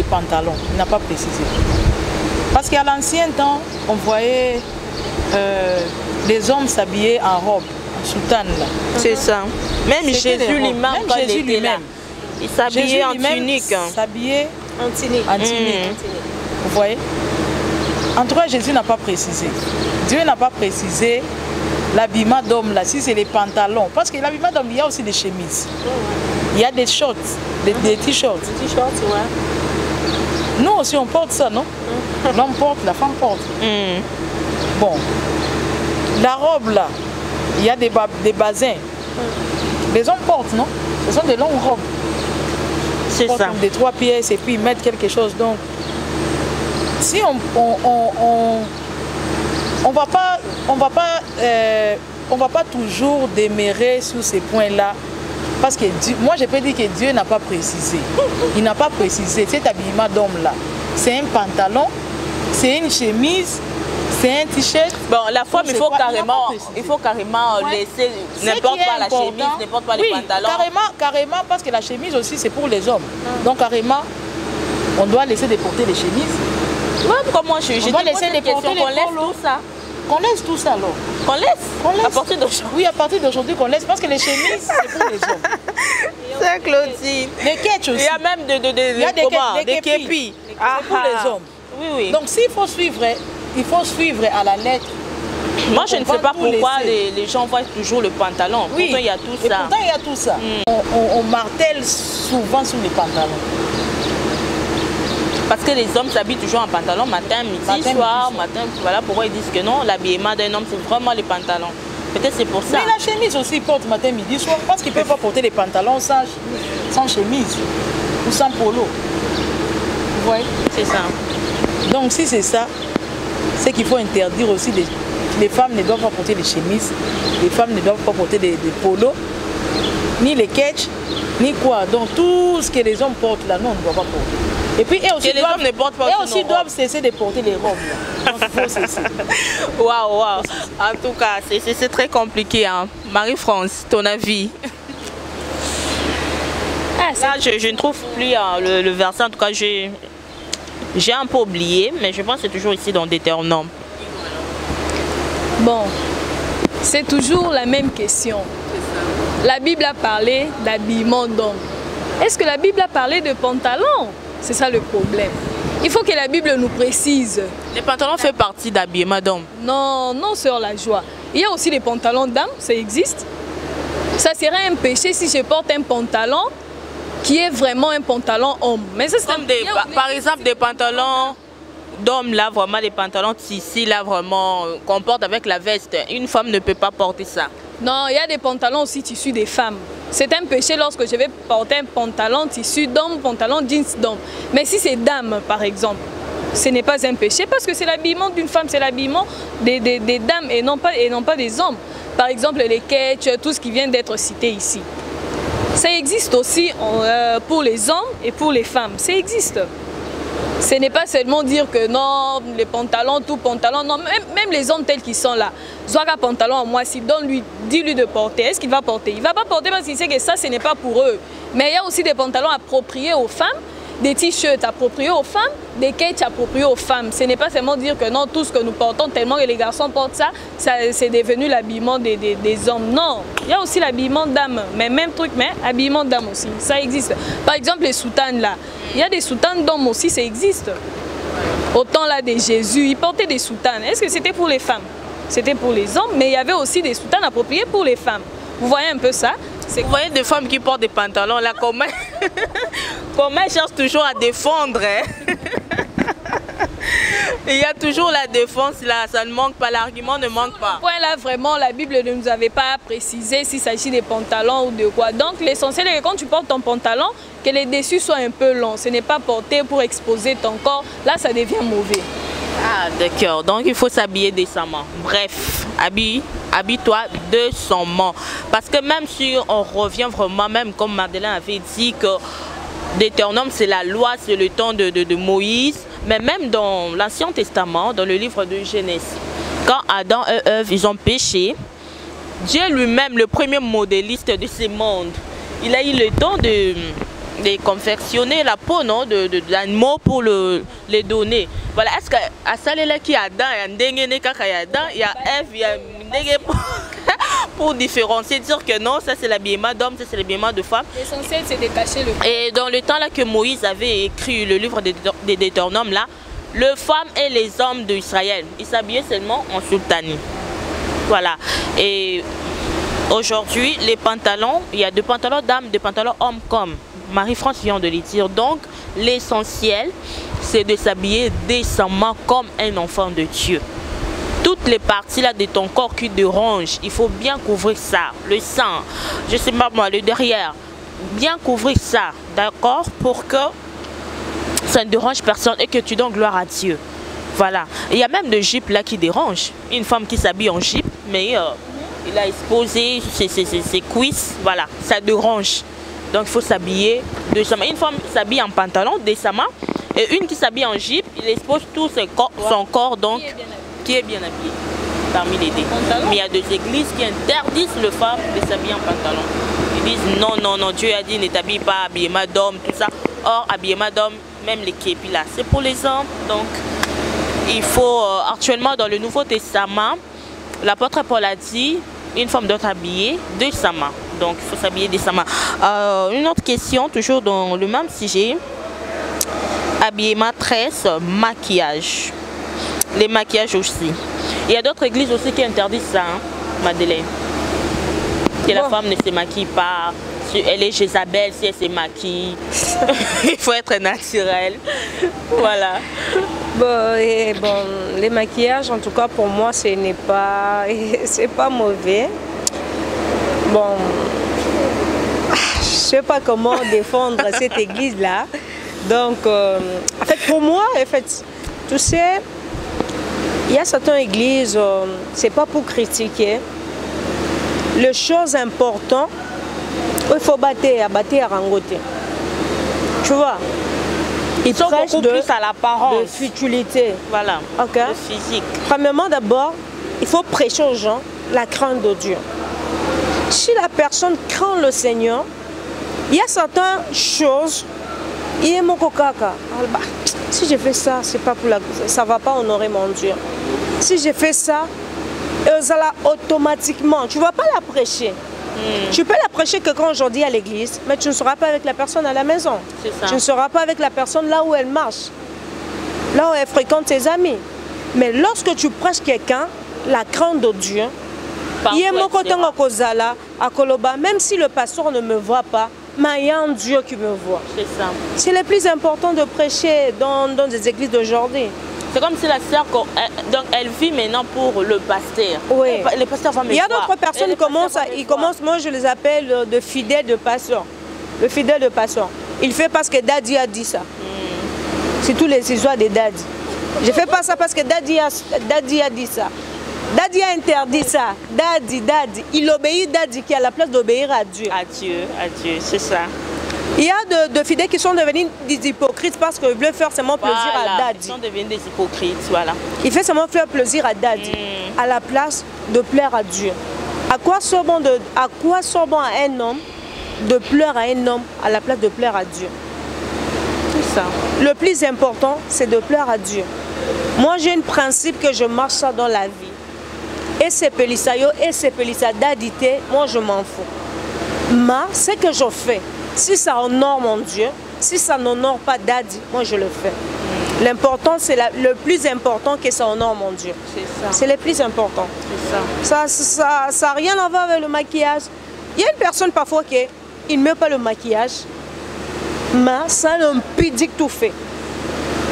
Speaker 3: pantalons. Il n'a pas précisé. Parce qu'à l'ancien temps, on voyait les hommes s'habiller en robe, en soutane là.
Speaker 2: C'est ça. Même Jésus lui-même, quand il était là, il s'habillait en tunique.
Speaker 3: S'habillait en tunique. Vous voyez? En tout cas, Jésus n'a pas précisé. Dieu n'a pas précisé l'habillement d'homme là, si c'est les pantalons. Parce que l'habillement d'homme, il y a aussi des chemises. Il y a des shorts, des t-shirts.
Speaker 1: Des t-shirts, ouais.
Speaker 3: Nous aussi, on porte ça, non? L'homme porte, la femme porte. Bon. La robe là, il y a des basins. Les hommes portent, non? Ce sont des longues robes.
Speaker 2: C'est ça.
Speaker 3: Des 3 pièces et puis ils mettent quelque chose. Donc, si on va pas toujours démérer sur ces points-là. Parce que moi, je peux dire que Dieu n'a pas précisé. Il n'a pas précisé. Cet habillement d'homme-là, c'est un pantalon, c'est une chemise, c'est un t-shirt.
Speaker 2: Bon, la femme, il faut carrément laisser n'importe pas la chemise, n'importe pas les pantalons.
Speaker 3: Carrément, parce que la chemise aussi, c'est pour les hommes. Donc, carrément, on doit laisser déporter les chemises.
Speaker 2: Ouais, comme moi, je dois laisser déporter les polos.
Speaker 3: Qu'on laisse tout ça alors.
Speaker 2: Qu'on laisse. À partir d'aujourd'hui.
Speaker 3: Oui, à partir d'aujourd'hui qu'on laisse parce que les chemises, c'est pour les hommes.
Speaker 2: C'est Claudine.
Speaker 3: Les ketchs aussi.
Speaker 2: Il y a même des képis.
Speaker 3: C'est pour les hommes.
Speaker 2: Oui, oui.
Speaker 3: Donc s'il faut suivre, il faut suivre à la lettre.
Speaker 2: Moi, je ne sais pas pourquoi les gens voient toujours le pantalon.
Speaker 3: Oui.
Speaker 2: Pourtant, il y a tout ça.
Speaker 3: Pourtant, il y a tout ça. On martèle souvent sur les pantalons.
Speaker 2: Parce que les hommes s'habillent toujours en pantalon matin, midi, soir, matin. Voilà pourquoi ils disent que non, l'habillement d'un homme, c'est vraiment les pantalons. Peut-être c'est pour ça.
Speaker 3: Mais la chemise aussi, ils portent matin, midi, soir. Parce qu'ils ne peuvent pas porter les pantalons sans chemise ou sans polo. Vous voyez?
Speaker 2: C'est ça.
Speaker 3: Donc si c'est ça, c'est qu'il faut interdire aussi les femmes ne doivent pas porter des chemises, les femmes ne doivent pas porter des polos, ni les ketchs, ni quoi. Donc tout ce que les hommes portent là, non, on ne doit pas porter. Et puis,
Speaker 2: les hommes ne portent pas
Speaker 3: aussi doivent cesser de porter les robes. Donc, il faut cesser.
Speaker 2: Waouh, waouh. En tout cas, c'est très compliqué. Hein. Marie-France, ton avis? Là, je ne trouve plus le verset. En tout cas, j'ai un peu oublié, mais je pense que c'est toujours ici dans Deutéronome.
Speaker 4: Bon, c'est toujours la même question. La Bible a parlé d'habillement d'homme. Est-ce que la Bible a parlé de pantalon? C'est ça le problème. Il faut que la Bible nous précise.
Speaker 2: Les pantalons font partie d'habillement d'homme.
Speaker 4: Non, non, sœur la joie. Il y a aussi les pantalons d'âme, ça existe. Ça serait un péché si je porte un pantalon qui est vraiment un pantalon homme. Mais c'est
Speaker 2: comme par exemple des pantalons d'hommes là, vraiment des pantalons tissus là, vraiment qu'on porte avec la veste. Une femme ne peut pas porter ça.
Speaker 4: Non, il y a des pantalons aussi tissus des femmes. C'est un péché lorsque je vais porter un pantalon tissu d'homme, pantalon jeans d'homme. Mais si c'est dame par exemple, ce n'est pas un péché parce que c'est l'habillement d'une femme, c'est l'habillement des dames et non pas des hommes. Par exemple les ketchs, tout ce qui vient d'être cité ici. Ça existe aussi pour les hommes et pour les femmes, ça existe. Ce n'est pas seulement dire que non, les pantalons, tout pantalon, non, même les hommes tels qu'ils sont là. Zoara pantalon à moi, si dis-lui de porter, est-ce qu'il va porter? Il ne va pas porter parce qu'il sait que ça, ce n'est pas pour eux. Mais il y a aussi des pantalons appropriés aux femmes, des t-shirts appropriés aux femmes, des ketchs appropriés aux femmes. Ce n'est pas seulement dire que non, tout ce que nous portons, tellement que les garçons portent ça, c'est devenu l'habillement des hommes. Non, il y a aussi l'habillement d'âme, mais même truc, mais habillement d'âme aussi, ça existe. Par exemple, les soutanes là, il y a des soutanes d'hommes aussi, ça existe. Au temps là de Jésus, il portait des soutanes. Est-ce que c'était pour les femmes? C'était pour les hommes, mais il y avait aussi des soutanes appropriées pour les femmes. Vous voyez un peu ça?
Speaker 2: Vous voyez des femmes qui portent des pantalons là, comment elles cherchent toujours à défendre, hein? Il y a toujours la défense là, ça ne manque pas, l'argument ne manque pas.
Speaker 4: Point là, vraiment, la Bible ne nous avait pas précisé s'il s'agit des pantalons ou de quoi. Donc l'essentiel est que quand tu portes ton pantalon, que les dessus soient un peu longs. Ce n'est pas porté pour exposer ton corps, là ça devient mauvais.
Speaker 2: Ah d'accord, donc il faut s'habiller décemment. Bref, habille-toi décemment. Parce que même si on revient vraiment, même comme Madeleine avait dit que Deutéronome c'est la loi, c'est le temps de Moïse. Mais même dans l'Ancien Testament, dans le livre de Genèse, quand Adam et Ève ils ont péché, Dieu lui-même, le premier modéliste de ce monde, il a eu le temps de confectionner la peau de l'animal pour les donner. Voilà, est-ce que à ça là qui Adam il y a Ève, il y a pour différencier, dire que non, ça c'est l'habillement d'homme, ça c'est l'habillement de femme.
Speaker 4: L'essentiel c'est de cacher le corps.
Speaker 2: Et dans le temps là que Moïse avait écrit le livre des Deutéronomes là, les femmes et les hommes d'Israël, ils s'habillaient seulement en sultanie. Voilà. Et aujourd'hui, les pantalons, il y a des pantalons dames, des pantalons hommes comme Marie-France vient de les dire. Donc l'essentiel c'est de s'habiller décemment comme un enfant de Dieu. Toutes les parties là de ton corps qui dérangent, il faut bien couvrir ça. Le sang, je sais pas moi, le derrière, bien couvrir ça, d'accord, pour que ça ne dérange personne et que tu donnes gloire à Dieu. Voilà. Il y a même des jupes là qui dérangent. Une femme qui s'habille en jupe, mais il a exposé ses cuisses, voilà, ça dérange. Donc il faut s'habiller décemment. Une femme s'habille en pantalon décemment et une qui s'habille en jupe, il expose tout son corps donc. Qui est bien habillé parmi les deux. Mais il y a des églises qui interdisent les femmes de s'habiller en pantalon. Ils disent non, non, non, Dieu a dit ne t'habille pas, habillement d'homme, tout ça. Or, habillement d'homme, même les képis là, c'est pour les hommes. Donc, il faut, actuellement dans le Nouveau Testament, l'apôtre Paul a dit, une femme doit s'habiller décemment. Donc, il faut s'habiller décemment. Une autre question, toujours dans le même sujet. Habillement, tresse, maquillage. Les maquillages aussi. Il y a d'autres églises aussi qui interdisent ça, hein, Madeleine. Que la femme ne se maquille pas. Si elle est Jézabel, si elle se maquille. Il faut être naturel. Voilà.
Speaker 1: Bon, les maquillages, en tout cas pour moi, ce n'est pas, c'est pas mauvais. Bon, je ne sais pas comment défendre cette église-là. Donc, en fait, pour moi, en fait, tu sais, il y a certaines églises, c'est pas pour critiquer. Les choses importantes, il faut battre à rangoter. Tu vois? Ils prêchent
Speaker 2: beaucoup plus à l'apparence.
Speaker 1: De futilité.
Speaker 2: Voilà.
Speaker 1: Ok.
Speaker 2: De physique.
Speaker 1: Premièrement, d'abord, il faut prêcher aux gens la crainte de Dieu. Si la personne craint le Seigneur, il y a certaines choses. Si je fais ça, c'est pas pour ça ne va pas honorer mon Dieu. Si je fais ça, automatiquement, tu ne vas pas la prêcher. Tu peux la prêcher que quand aujourd'hui à l'église, mais tu ne seras pas avec la personne à la maison. Tu ne seras pas avec la personne là où elle marche, là où elle fréquente ses amis. Mais lorsque tu prêches quelqu'un, la crainte de Dieu, même si le pasteur ne me voit pas, mais il y a un Dieu qui me voit.
Speaker 2: C'est ça.
Speaker 1: C'est le plus important de prêcher dans des églises d'aujourd'hui.
Speaker 2: C'est comme si la sœur, donc elle vit maintenant pour le pasteur.
Speaker 1: Oui.
Speaker 2: Les pasteurs vont me
Speaker 1: Il y a
Speaker 2: voir.
Speaker 1: d'autres personnes qui commencent, moi je les appelle de fidèles de pasteur. Le fidèle de pasteur. Il fait parce que Daddy a dit ça. C'est tous les histoires de Daddy. Je ne fais pas ça parce que Daddy a dit ça. Daddy a interdit ça. Daddy. Il obéit Daddy qui a la place d'obéir à Dieu.
Speaker 2: À Dieu, c'est ça.
Speaker 1: Il y a de fidèles qui sont devenus des hypocrites parce qu'ils veulent faire seulement plaisir à Daddy.
Speaker 2: Ils sont devenus des hypocrites, voilà.
Speaker 1: Il fait seulement faire plaisir à Daddy, à la place de plaire à Dieu. À quoi sort bon à un homme de plaire à un homme à la place de plaire à Dieu?
Speaker 2: Tout ça.
Speaker 1: Le plus important, c'est de plaire à Dieu. Moi, j'ai un principe que je marche ça dans la vie. Et c'est Pélissayo, et c'est Pélissa d'adité, moi je m'en fous. Mais ce que je fais, si ça honore mon Dieu, si ça n'honore pas Daddy, moi je le fais. L'important, c'est le plus important que ça honore mon Dieu.
Speaker 2: C'est ça.
Speaker 1: C'est le plus important.
Speaker 2: C'est ça.
Speaker 1: Ça n'a rien à voir avec le maquillage. Il y a une personne parfois qui ne met pas le maquillage, mais ça impédique tout fait.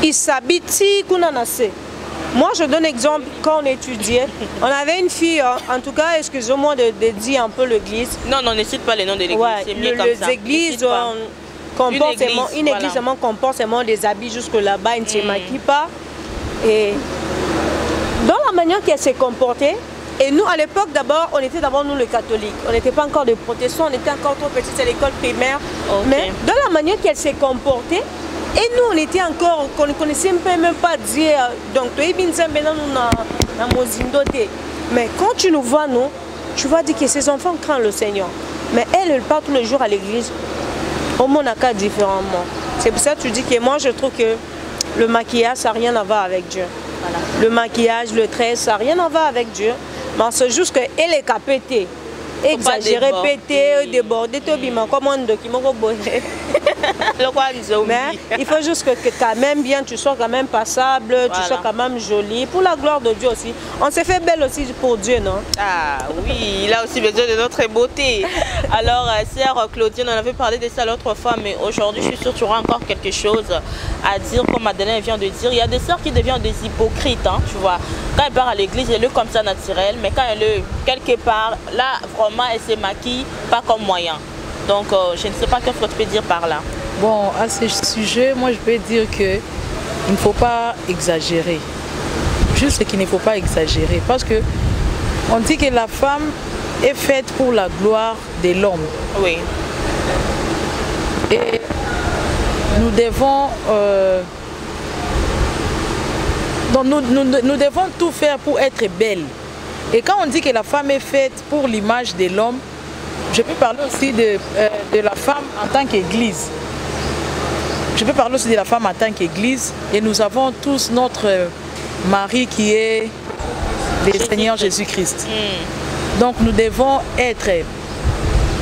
Speaker 1: Il s'habille qu'on en a assez. Moi, je donne exemple, quand on étudiait, on avait une fille, en tout cas, excusez-moi de dire un peu l'église.
Speaker 2: Non, ne cite pas les noms de l'église,
Speaker 1: ouais,
Speaker 2: c'est mieux comme ça.
Speaker 1: Les églises, une église comporte seulement des habits jusque là-bas, ils ne se maquillent pas. Et dans la manière qu'elle s'est comportée, et nous, à l'époque, d'abord, on était nous les catholiques. On n'était pas encore des protestants, on était encore trop petits, c'est l'école primaire. Okay. Mais dans la manière qu'elle s'est comportée, et nous, on était encore, on ne connaissait même pas dire, donc, mais quand tu nous vois, nous, tu vas dire que ces enfants craignent le Seigneur. Mais elle part tous les jours à l'église, au monde à cas différemment. C'est pour ça que tu dis que moi, je trouve que le maquillage, ça n'a rien à voir avec Dieu. Voilà. Le maquillage, le trait, ça n'a rien à voir avec Dieu. Mais c'est juste qu'elle est capétée. Exagéré, pété, débordé, comme un document. Mais il faut juste que quand même bien, tu sois quand même passable, voilà. Tu sois quand même jolie. Pour la gloire de Dieu aussi. On s'est fait belle aussi pour Dieu, non?
Speaker 2: Ah oui, il a aussi besoin de notre beauté. Alors, sœur Claudine, on avait parlé de ça l'autre fois, mais aujourd'hui, je suis sûre que tu auras encore quelque chose à dire, comme Madeleine vient de dire. Il y a des sœurs qui deviennent des hypocrites, hein, tu vois. Quand elle part à l'église, elle est comme ça naturelle, mais quand elle est quelque part, là, vraiment, elle se maquille pas comme moyen. Donc, je ne sais pas qu'est-ce que tu peux dire par là.
Speaker 3: Bon, à ce sujet, moi, je peux dire qu'il ne faut pas exagérer. Juste qu'il ne faut pas exagérer. Parce que on dit que la femme est faite pour la gloire de l'homme.
Speaker 2: Oui.
Speaker 3: Et nous devons... donc nous devons tout faire pour être belle. Et quand on dit que la femme est faite pour l'image de l'homme, je peux parler aussi de la femme en tant qu'église. Je peux parler aussi de la femme en tant qu'église. Et nous avons tous notre mari qui est le Seigneur Jésus-Christ. Donc nous devons être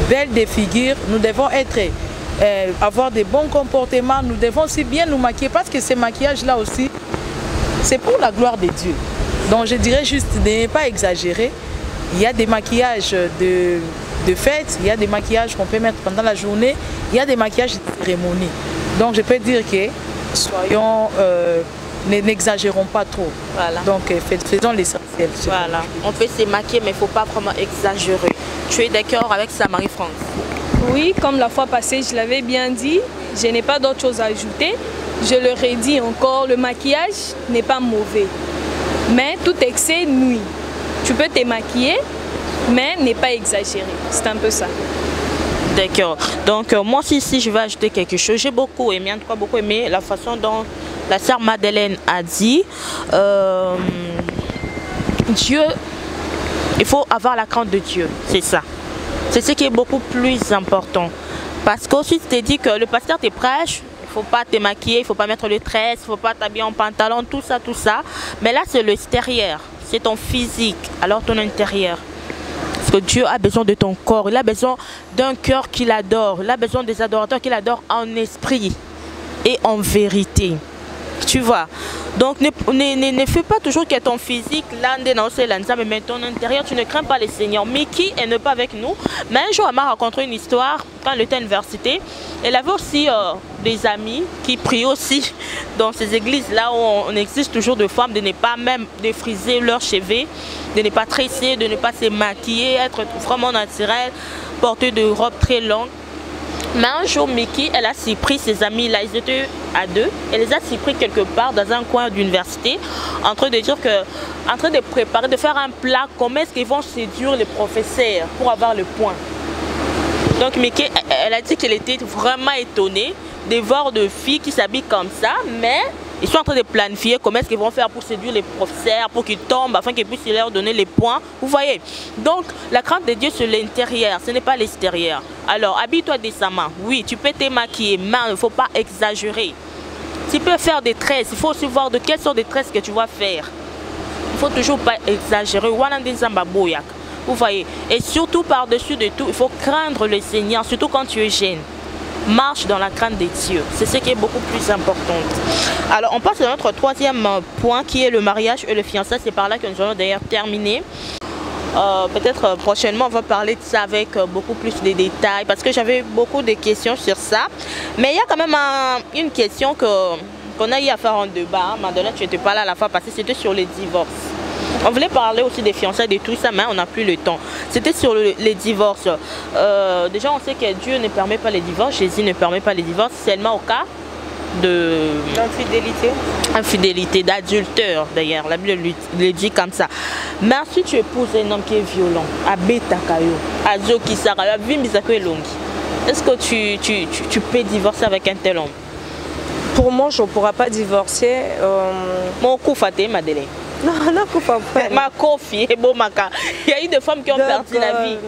Speaker 3: belles de figure, nous devons avoir des bons comportements, nous devons aussi bien nous maquiller parce que ces maquillages-là aussi, c'est pour la gloire de Dieu. Donc je dirais juste de ne pas exagérer. Il y a des maquillages de fête, il y a des maquillages qu'on peut mettre pendant la journée, il y a des maquillages de cérémonie. Donc je peux dire que soyons, n'exagérons pas trop. Voilà. Donc faisons l'essentiel.
Speaker 2: Voilà. On peut se maquiller mais il ne faut pas vraiment exagérer. Tu es d'accord avec ça, Marie-France?
Speaker 4: Oui, comme la fois passée, je l'avais bien dit, je n'ai pas d'autre chose à ajouter. Je le redis encore, le maquillage n'est pas mauvais. Mais tout excès nuit. Tu peux te maquiller, mais n'est pas exagéré. C'est un peu ça.
Speaker 2: D'accord. Donc moi aussi, si je vais ajouter quelque chose, j'ai beaucoup aimé, en tout cas beaucoup aimé la façon dont la sœur Madeleine a dit Dieu, il faut avoir la crainte de Dieu, c'est ça. C'est ce qui est beaucoup plus important. Parce qu'ensuite, tu te dis que le pasteur te prêche, il ne faut pas te maquiller, il ne faut pas mettre le tresse, il ne faut pas t'habiller en pantalon, tout ça, tout ça. Mais là, c'est l'extérieur, c'est ton physique, alors ton intérieur. Parce que Dieu a besoin de ton corps, il a besoin d'un cœur qu'il adore, il a besoin des adorateurs qu'il adore en esprit et en vérité. Tu vois. Donc ne fais pas toujours que ton physique, mais ton intérieur, tu ne crains pas le Seigneur. Mickey n'est pas avec nous. Mais un jour, elle m'a raconté une histoire quand elle était à l'université. Elle avait aussi des amis qui prient aussi dans ces églises-là où on exige toujours de femmes de ne pas même défriser leurs cheveux, de ne pas tresser, de ne pas se maquiller, être vraiment naturelle, porter de robes très longues. Mais un jour, Mickey, elle a surpris ses amis là, ils étaient à deux. Elle les a surpris quelque part dans un coin d'université, en train de dire que, en train de préparer, de faire un plat, comment est-ce qu'ils vont séduire les professeurs pour avoir le point. Donc Mickey, elle a dit qu'elle était vraiment étonnée de voir des filles qui s'habillent comme ça, mais ils sont en train de planifier comment est-ce qu'ils vont faire pour séduire les professeurs, pour qu'ils tombent, afin qu'ils puissent leur donner les points. Vous voyez? Donc, la crainte de Dieu, c'est l'intérieur, ce n'est pas l'extérieur. Alors, habille-toi décemment. Oui, tu peux te maquiller, mais il ne faut pas exagérer. Tu peux faire des tresses, il faut aussi voir de quelles sortes de tresses que tu vas faire. Il ne faut toujours pas exagérer. Vous voyez? Et surtout, par-dessus de tout, il faut craindre le Seigneur, surtout quand tu es jeune. Marche dans la crainte de Dieu. C'est ce qui est beaucoup plus important. Alors, on passe à notre troisième point qui est le mariage et le fiançailles. C'est par là que nous allons d'ailleurs terminer. Peut-être prochainement, on va parler de ça avec beaucoup plus de détails parce que j'avais beaucoup de questions sur ça. Mais il y a quand même une question qu'on a eu à faire en débat. Madeleine, tu n'étais pas là à la fois parce que c'était sur les divorces. On voulait parler aussi des fiançailles, de tout ça, mais on n'a plus le temps. C'était sur les divorces. Déjà, on sait que Dieu ne permet pas les divorces. Jésus ne permet pas les divorces, seulement au cas
Speaker 1: d'infidélité.
Speaker 2: Infidélité, d'adultère d'ailleurs. La Bible le dit comme ça. Mais si tu épouses un homme qui est violent, est-ce que tu peux divorcer avec un tel homme?
Speaker 1: Pour moi, je ne pourrais pas divorcer.
Speaker 2: Mon coup faté, Madeleine.
Speaker 1: Non, non, pas.
Speaker 2: Ma confie, bon, il y a eu des femmes qui ont perdu la vie.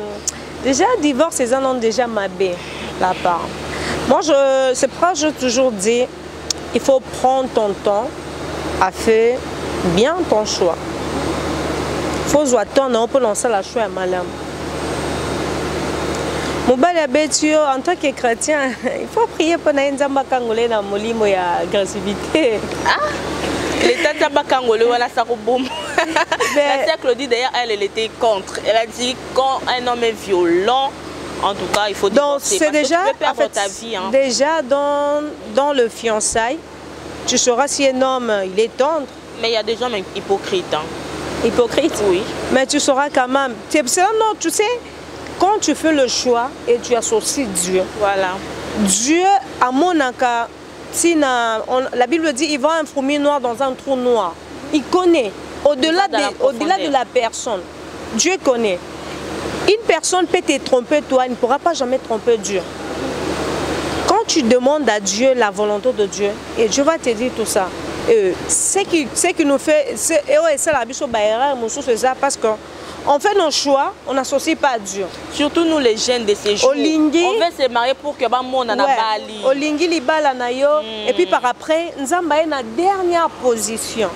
Speaker 1: Déjà, divorce, ils en ont déjà mabé la part. Moi, c'est pourquoi je toujours dis, il faut prendre ton temps à faire bien ton choix. Il faut jouer ton on peut lancer la choix à madame. En tant que chrétien, il faut prier pour nous nzamba kangolé na molimo ya agressivité.
Speaker 2: Ah, l'état nzamba kangolé wala ça boum. La sœur Claudie d'ailleurs elle était contre. Elle a dit quand un homme est violent, en tout cas il faut divorcer.
Speaker 1: Donc c'est déjà
Speaker 2: tu peux perdre ta vie, hein.
Speaker 1: Déjà dans le fiançailles, tu sauras si un homme il est tendre.
Speaker 2: Mais il y a des hommes hypocrites. Hein.
Speaker 1: Hypocrite?
Speaker 2: Oui.
Speaker 1: Mais tu sauras quand même. Non, tu sais. Quand tu fais le choix et tu associes Dieu,
Speaker 2: voilà.
Speaker 1: Dieu, à mon cas, la Bible dit il voit un fourmi noir dans un trou noir. Il connaît. Au-delà de la personne, Dieu connaît. Une personne peut te tromper, toi, il ne pourra pas jamais tromper Dieu. Quand tu demandes à Dieu la volonté de Dieu, et Dieu va te dire tout ça. Ce qui nous fait, c'est la biche c'est ça parce que on fait nos choix, on n'associe pas à Dieu.
Speaker 2: Surtout nous les jeunes de ces jours.
Speaker 1: Olingi,
Speaker 2: on veut se marier pour que le monde en a bali.
Speaker 1: Olingi libala na yo. Et puis par après, nous avons la dernière position.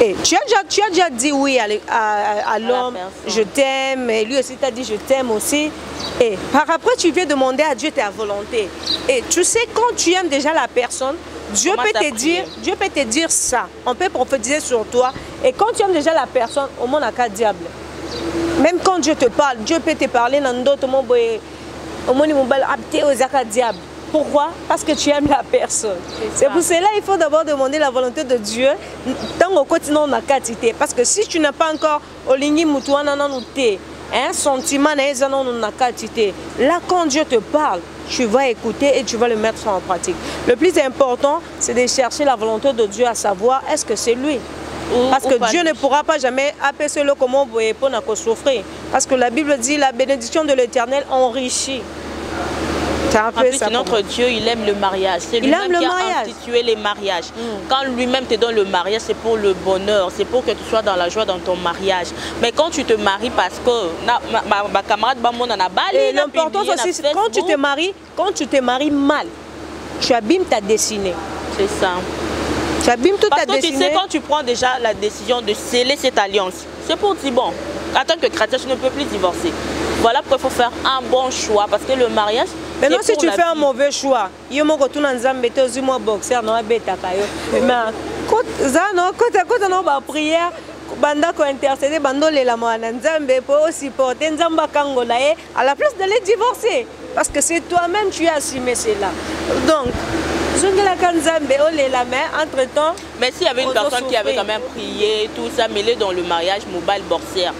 Speaker 1: Et tu as déjà dit oui à l'homme, je t'aime, et lui aussi t'a dit je t'aime aussi. Et par après, tu viens demander à Dieu ta volonté. Et tu sais, quand tu aimes déjà la personne, Dieu peut te dire ça. On peut prophétiser sur toi. Et quand tu aimes déjà la personne, au monde n'a qu'un diable. Même quand Dieu te parle, Dieu peut te parler dans d'autres mots. Au monde, il m'a diable. Pourquoi? Parce que tu aimes la personne. C'est pour cela qu'il faut d'abord demander la volonté de Dieu. Tant au quotidien, on a quantité. Parce que si tu n'as pas encore un sentiment, là, quand Dieu te parle, tu vas écouter et tu vas le mettre en pratique. Le plus important, c'est de chercher la volonté de Dieu, à savoir est-ce que c'est lui. Parce que Dieu ne pourra pas jamais apaiser le comment pour souffrir. Parce que la Bible dit la bénédiction de l'Éternel enrichit.
Speaker 2: En plus, notre Dieu, il aime le mariage. C'est lui-même qui a institué les mariages. Quand lui-même te donne le mariage, c'est pour le bonheur. C'est pour que tu sois dans la joie dans ton mariage. Mais quand tu te maries parce que ma camarade Bamon en a balé.
Speaker 1: L'important aussi, c'est quand tu te maries mal, tu abîmes ta destinée.
Speaker 2: C'est ça.
Speaker 1: Tu abîmes toute ta destinée.
Speaker 2: Parce que tu sais, quand tu prends déjà la décision de sceller cette alliance, c'est pour dire bon, en tant que chrétien, tu ne peux plus divorcer. Voilà pourquoi il faut faire un bon choix. Parce que le mariage,
Speaker 1: Maintenant, si tu fais un mauvais choix, il y a un boxeur, non, mais prière, banda ko intercéder, bando le la moana nzambe pour supporter nzamba kangola à la place de les divorcer. Parce que c'est toi-même qui as assumé cela. Donc, entre-temps...
Speaker 2: Mais s'il y avait une personne qui avait quand même prié, tout ça, mêlé dans le mariage, mobile boursière.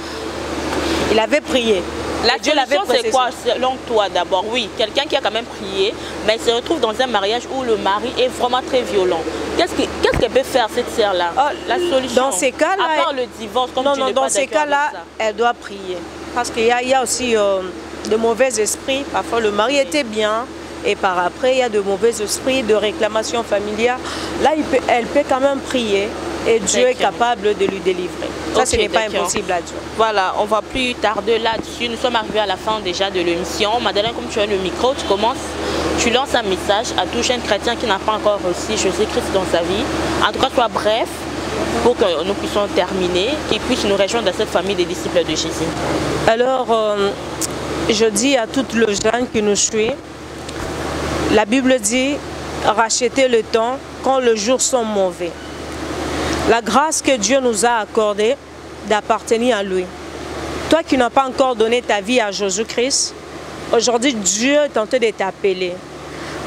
Speaker 1: Il avait prié.
Speaker 2: La solution, c'est quoi selon toi d'abord? Oui, quelqu'un qui a quand même prié, mais il se retrouve dans un mariage où le mari est vraiment très violent. Qu'est-ce qu'elle peut faire, cette sœur-là? La solution,
Speaker 1: dans ces cas-là,
Speaker 2: à part le divorce, comme tu n'es
Speaker 1: dans
Speaker 2: pas
Speaker 1: ces cas-là, elle doit prier. Parce qu'il y a aussi de mauvais esprits. Parfois, le mari était bien. Et par après, il y a de mauvais esprits, de réclamation familiale. Là, elle peut quand même prier et Dieu est capable de lui délivrer. Ça, ce n'est pas impossible à Dieu.
Speaker 2: Voilà, on ne va plus tarder là-dessus. Nous sommes arrivés à la fin déjà de l'émission. Madeleine, comme tu as le micro, tu lances un message à tout jeune chrétien qui n'a pas encore reçu Jésus-Christ dans sa vie. En tout cas, sois bref pour que nous puissions terminer, qu'il puisse nous rejoindre dans cette famille des disciples de Jésus.
Speaker 1: Alors, je dis à toutes les jeunes qui nous suivent, la Bible dit, rachetez le temps quand les jours sont mauvais. La grâce que Dieu nous a accordée d'appartenir à lui. Toi qui n'as pas encore donné ta vie à Jésus-Christ, aujourd'hui Dieu est en train de t'appeler.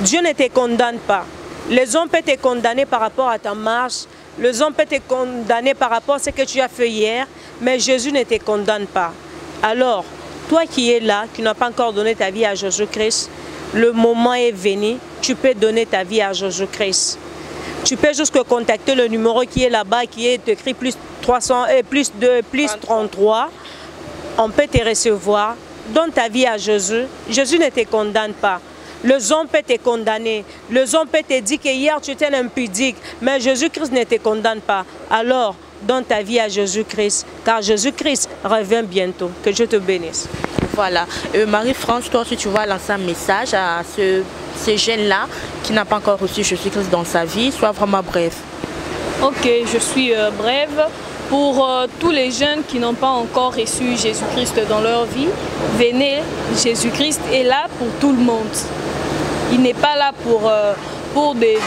Speaker 1: Dieu ne te condamne pas. Les hommes peuvent te condamner par rapport à ta marche. Les hommes peuvent te condamner par rapport à ce que tu as fait hier. Mais Jésus ne te condamne pas. Alors, toi qui es là, qui n'as pas encore donné ta vie à Jésus-Christ, le moment est venu, tu peux donner ta vie à Jésus-Christ. Tu peux juste contacter le numéro qui est là-bas, qui est écrit plus 33. On peut te recevoir. Donne ta vie à Jésus. Jésus ne te condamne pas. Les hommes peuvent te condamner. Les hommes peuvent te dire que hier tu étais impudique. Mais Jésus-Christ ne te condamne pas. Alors, donne ta vie à Jésus-Christ. Car Jésus-Christ revient bientôt. Que Dieu te bénisse.
Speaker 2: Voilà. Marie-France, toi aussi tu vas lancer un message à ces jeunes-là qui n'ont pas encore reçu Jésus-Christ dans sa vie. Sois vraiment bref.
Speaker 4: Ok, je suis brève. Pour tous les jeunes qui n'ont pas encore reçu Jésus-Christ dans leur vie, venez, Jésus-Christ est là pour tout le monde. Il n'est pas là pour des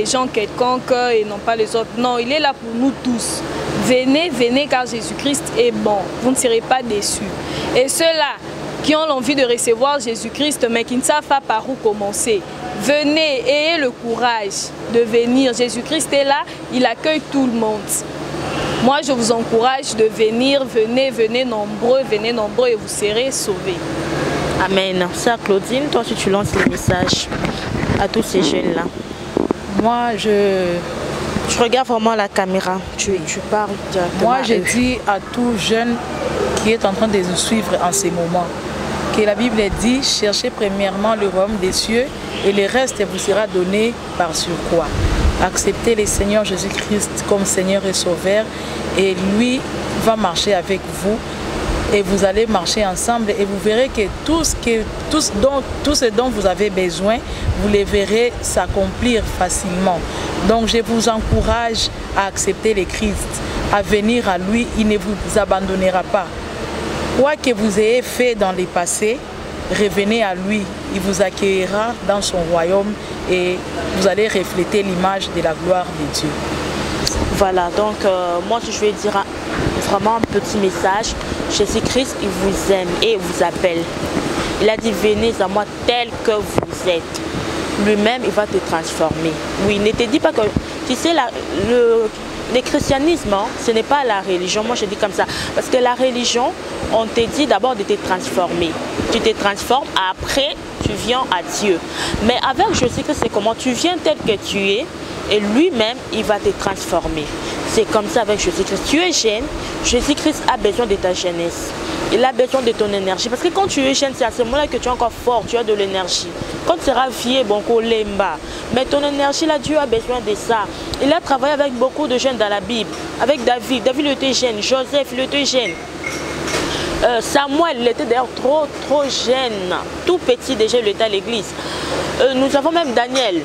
Speaker 4: gens quelconques et non pas les autres. Non, il est là pour nous tous. Venez, venez car Jésus-Christ est bon. Vous ne serez pas déçus. Et ceux-là qui ont l'envie de recevoir Jésus-Christ mais qui ne savent pas par où commencer, venez, ayez le courage de venir. Jésus-Christ est là, il accueille tout le monde. Moi, je vous encourage de venir, venez nombreux et vous serez sauvés.
Speaker 2: Amen. Sœur Claudine, toi si tu lances le message à tous ces jeunes-là.
Speaker 3: Moi, je
Speaker 2: regarde vraiment la caméra, tu parles directement.
Speaker 3: Moi, je dis à tout jeune qui est en train de nous suivre en ces moments, que la Bible dit, cherchez premièrement le royaume des cieux et le reste vous sera donné par surcroît. Acceptez le Seigneur Jésus-Christ comme Seigneur et Sauveur et lui va marcher avec vous et vous allez marcher ensemble et vous verrez que tout ce dont vous avez besoin, vous les verrez s'accomplir facilement. Donc je vous encourage à accepter le Christ, à venir à lui, il ne vous abandonnera pas. Quoi que vous ayez fait dans le passé, revenez à lui, il vous accueillera dans son royaume et vous allez refléter l'image de la gloire de Dieu.
Speaker 2: Voilà, donc moi je vais dire vraiment un petit message. Jésus-Christ, il vous aime et vous appelle. Il a dit, venez à moi tel que vous êtes. Lui-même, il va te transformer. Oui, ne te dis pas que, tu sais, le christianisme, hein, ce n'est pas la religion. Moi, je dis comme ça. Parce que la religion, on te dit d'abord de te transformer. Tu te transformes, après, tu viens à Dieu. Mais avec Jésus-Christ, c'est comment? Tu viens tel que tu es et lui-même, il va te transformer. C'est comme ça avec Jésus-Christ. Tu es jeune, Jésus-Christ a besoin de ta jeunesse. Il a besoin de ton énergie. Parce que quand tu es jeune, c'est à ce moment-là que tu es encore fort, tu as de l'énergie. Quand tu seras vieux, bon, lemba. Mais ton énergie, là, Dieu a besoin de ça. Il a travaillé avec beaucoup de jeunes dans la Bible. Avec David. David il était jeune. Joseph, il était jeune. Samuel, il était d'ailleurs trop jeune. Tout petit déjà, il était à l'église. Nous avons même Daniel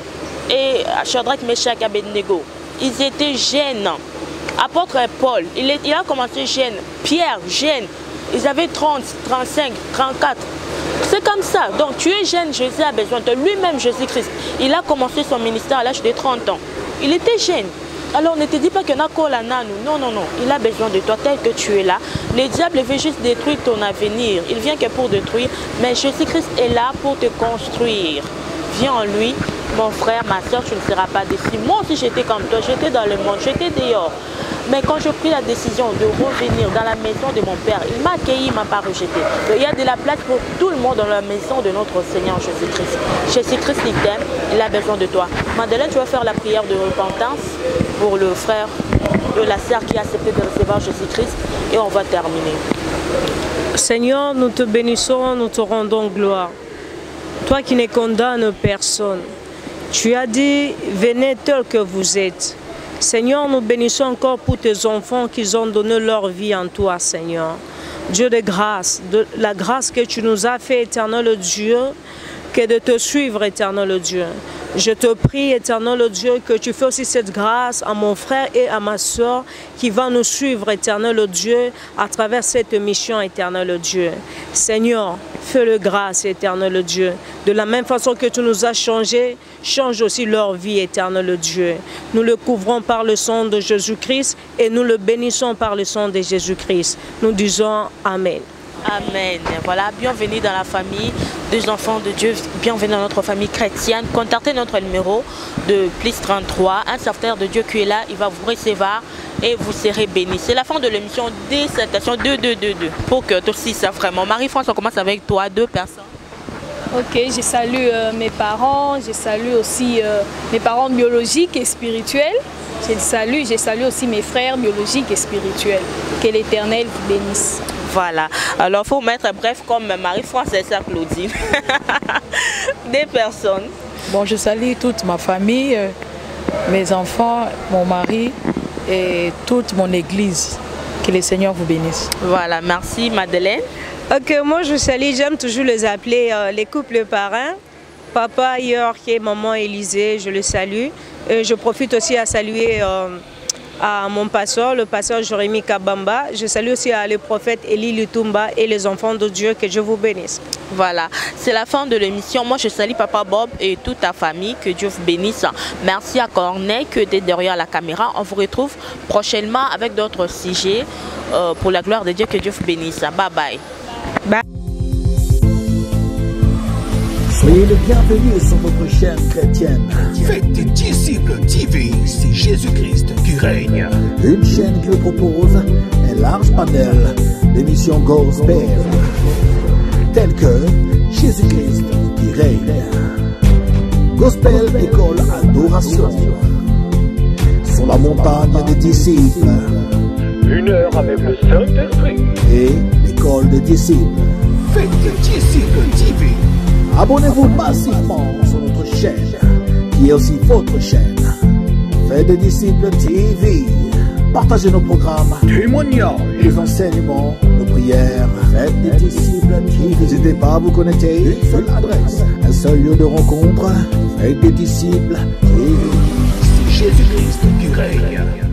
Speaker 2: et Shadrach, Meshach, Abednego. Ils étaient jeunes. Apôtre Paul, il a commencé jeune. Pierre, jeune. Ils avaient 30, 35, 34, C'est comme ça. Donc tu es jeune, Jésus a besoin de lui-même, Jésus-Christ. Il a commencé son ministère à l'âge de 30 ans. Il était jeune. Alors ne te dis pas qu'il y en a qu'au lana, non, non, non. Il a besoin de toi tel que tu es là. Le diable veut juste détruire ton avenir. Il vient que pour détruire. Mais Jésus-Christ est là pour te construire. Viens en lui, mon frère, ma soeur, tu ne seras pas déçu. Moi aussi j'étais comme toi, j'étais dans le monde, j'étais dehors. Mais quand j'ai pris la décision de revenir dans la maison de mon Père, il m'a accueilli, il ne m'a pas rejeté. Il y a de la place pour tout le monde dans la maison de notre Seigneur Jésus-Christ. Jésus-Christ, il t'aime, il a besoin de toi. Madeleine, tu vas faire la prière de repentance pour le frère de la sœur qui a accepté de recevoir Jésus-Christ et on va terminer.
Speaker 1: Seigneur, nous te bénissons, nous te rendons gloire. Toi qui ne condamnes personne, tu as dit, venez tel que vous êtes. Seigneur, nous bénissons encore pour tes enfants qui ont donné leur vie en toi, Seigneur. Dieu de grâce, de la grâce que tu nous as fait, éternel Dieu, que de te suivre, éternel Dieu. Je te prie, éternel Dieu, que tu fais aussi cette grâce à mon frère et à ma soeur qui va nous suivre, éternel Dieu, à travers cette mission, éternel Dieu. Seigneur, fais-le grâce, éternel Dieu. De la même façon que tu nous as changés, change aussi leur vie, éternel Dieu. Nous le couvrons par le sang de Jésus-Christ et nous le bénissons par le sang de Jésus-Christ. Nous disons Amen.
Speaker 2: Amen. Voilà, bienvenue dans la famille des enfants de Dieu, bienvenue dans notre famille chrétienne. Contactez notre numéro de +33, un serviteur de Dieu qui est là, il va vous recevoir et vous serez bénis. C'est la fin de l'émission des salutations 2-2-2-2 pour que tous ça vraiment. Marie-France, on commence avec toi, 2 personnes.
Speaker 4: Ok, je salue mes parents, je salue aussi mes parents biologiques et spirituels. Je salue aussi mes frères biologiques et spirituels. Que l'Éternel vous bénisse.
Speaker 2: Voilà, alors il faut mettre bref comme Marie-France et sa Claudine. 2 personnes.
Speaker 3: Bon, je salue toute ma famille, mes enfants, mon mari et toute mon église. Que le Seigneur vous bénisse.
Speaker 2: Voilà, merci Madeleine.
Speaker 1: Ok, moi je salue, j'aime toujours les appeler les couples parrains. Papa York et maman Élisée, je le salue. Et je profite aussi à saluer à mon pasteur, le pasteur Jérémy Kabamba. Je salue aussi le prophète Eli Lutumba et les enfants de Dieu, que Dieu vous bénisse.
Speaker 2: Voilà, c'est la fin de l'émission. Moi, je salue Papa Bob et toute ta famille, que Dieu vous bénisse. Merci à Corneille qui est derrière la caméra. On vous retrouve prochainement avec d'autres sujets pour la gloire de Dieu, que Dieu vous bénisse. Bye bye.
Speaker 1: Bye.
Speaker 6: Soyez les bienvenus sur votre chaîne chrétienne.
Speaker 7: Faites des disciples TV, c'est Jésus-Christ qui règne.
Speaker 6: Une chaîne qui vous propose un large panel d'émissions gospel, telles que Jésus-Christ qui règne, Gospel École Adoration, Sur la montagne des disciples,
Speaker 7: 1 heure avec le Saint-Esprit.
Speaker 6: et l'École des disciples.
Speaker 7: Faites des disciples TV.
Speaker 6: Abonnez-vous massivement sur notre chaîne, qui est aussi votre chaîne. Faites des disciples TV. Partagez nos programmes,
Speaker 7: Témoignage.
Speaker 6: les enseignements, nos prières. Faites des disciples TV. N'hésitez pas à vous connecter. Une seule adresse, un seul lieu de rencontre. Faites des disciples TV.
Speaker 7: C'est Jésus-Christ qui règne.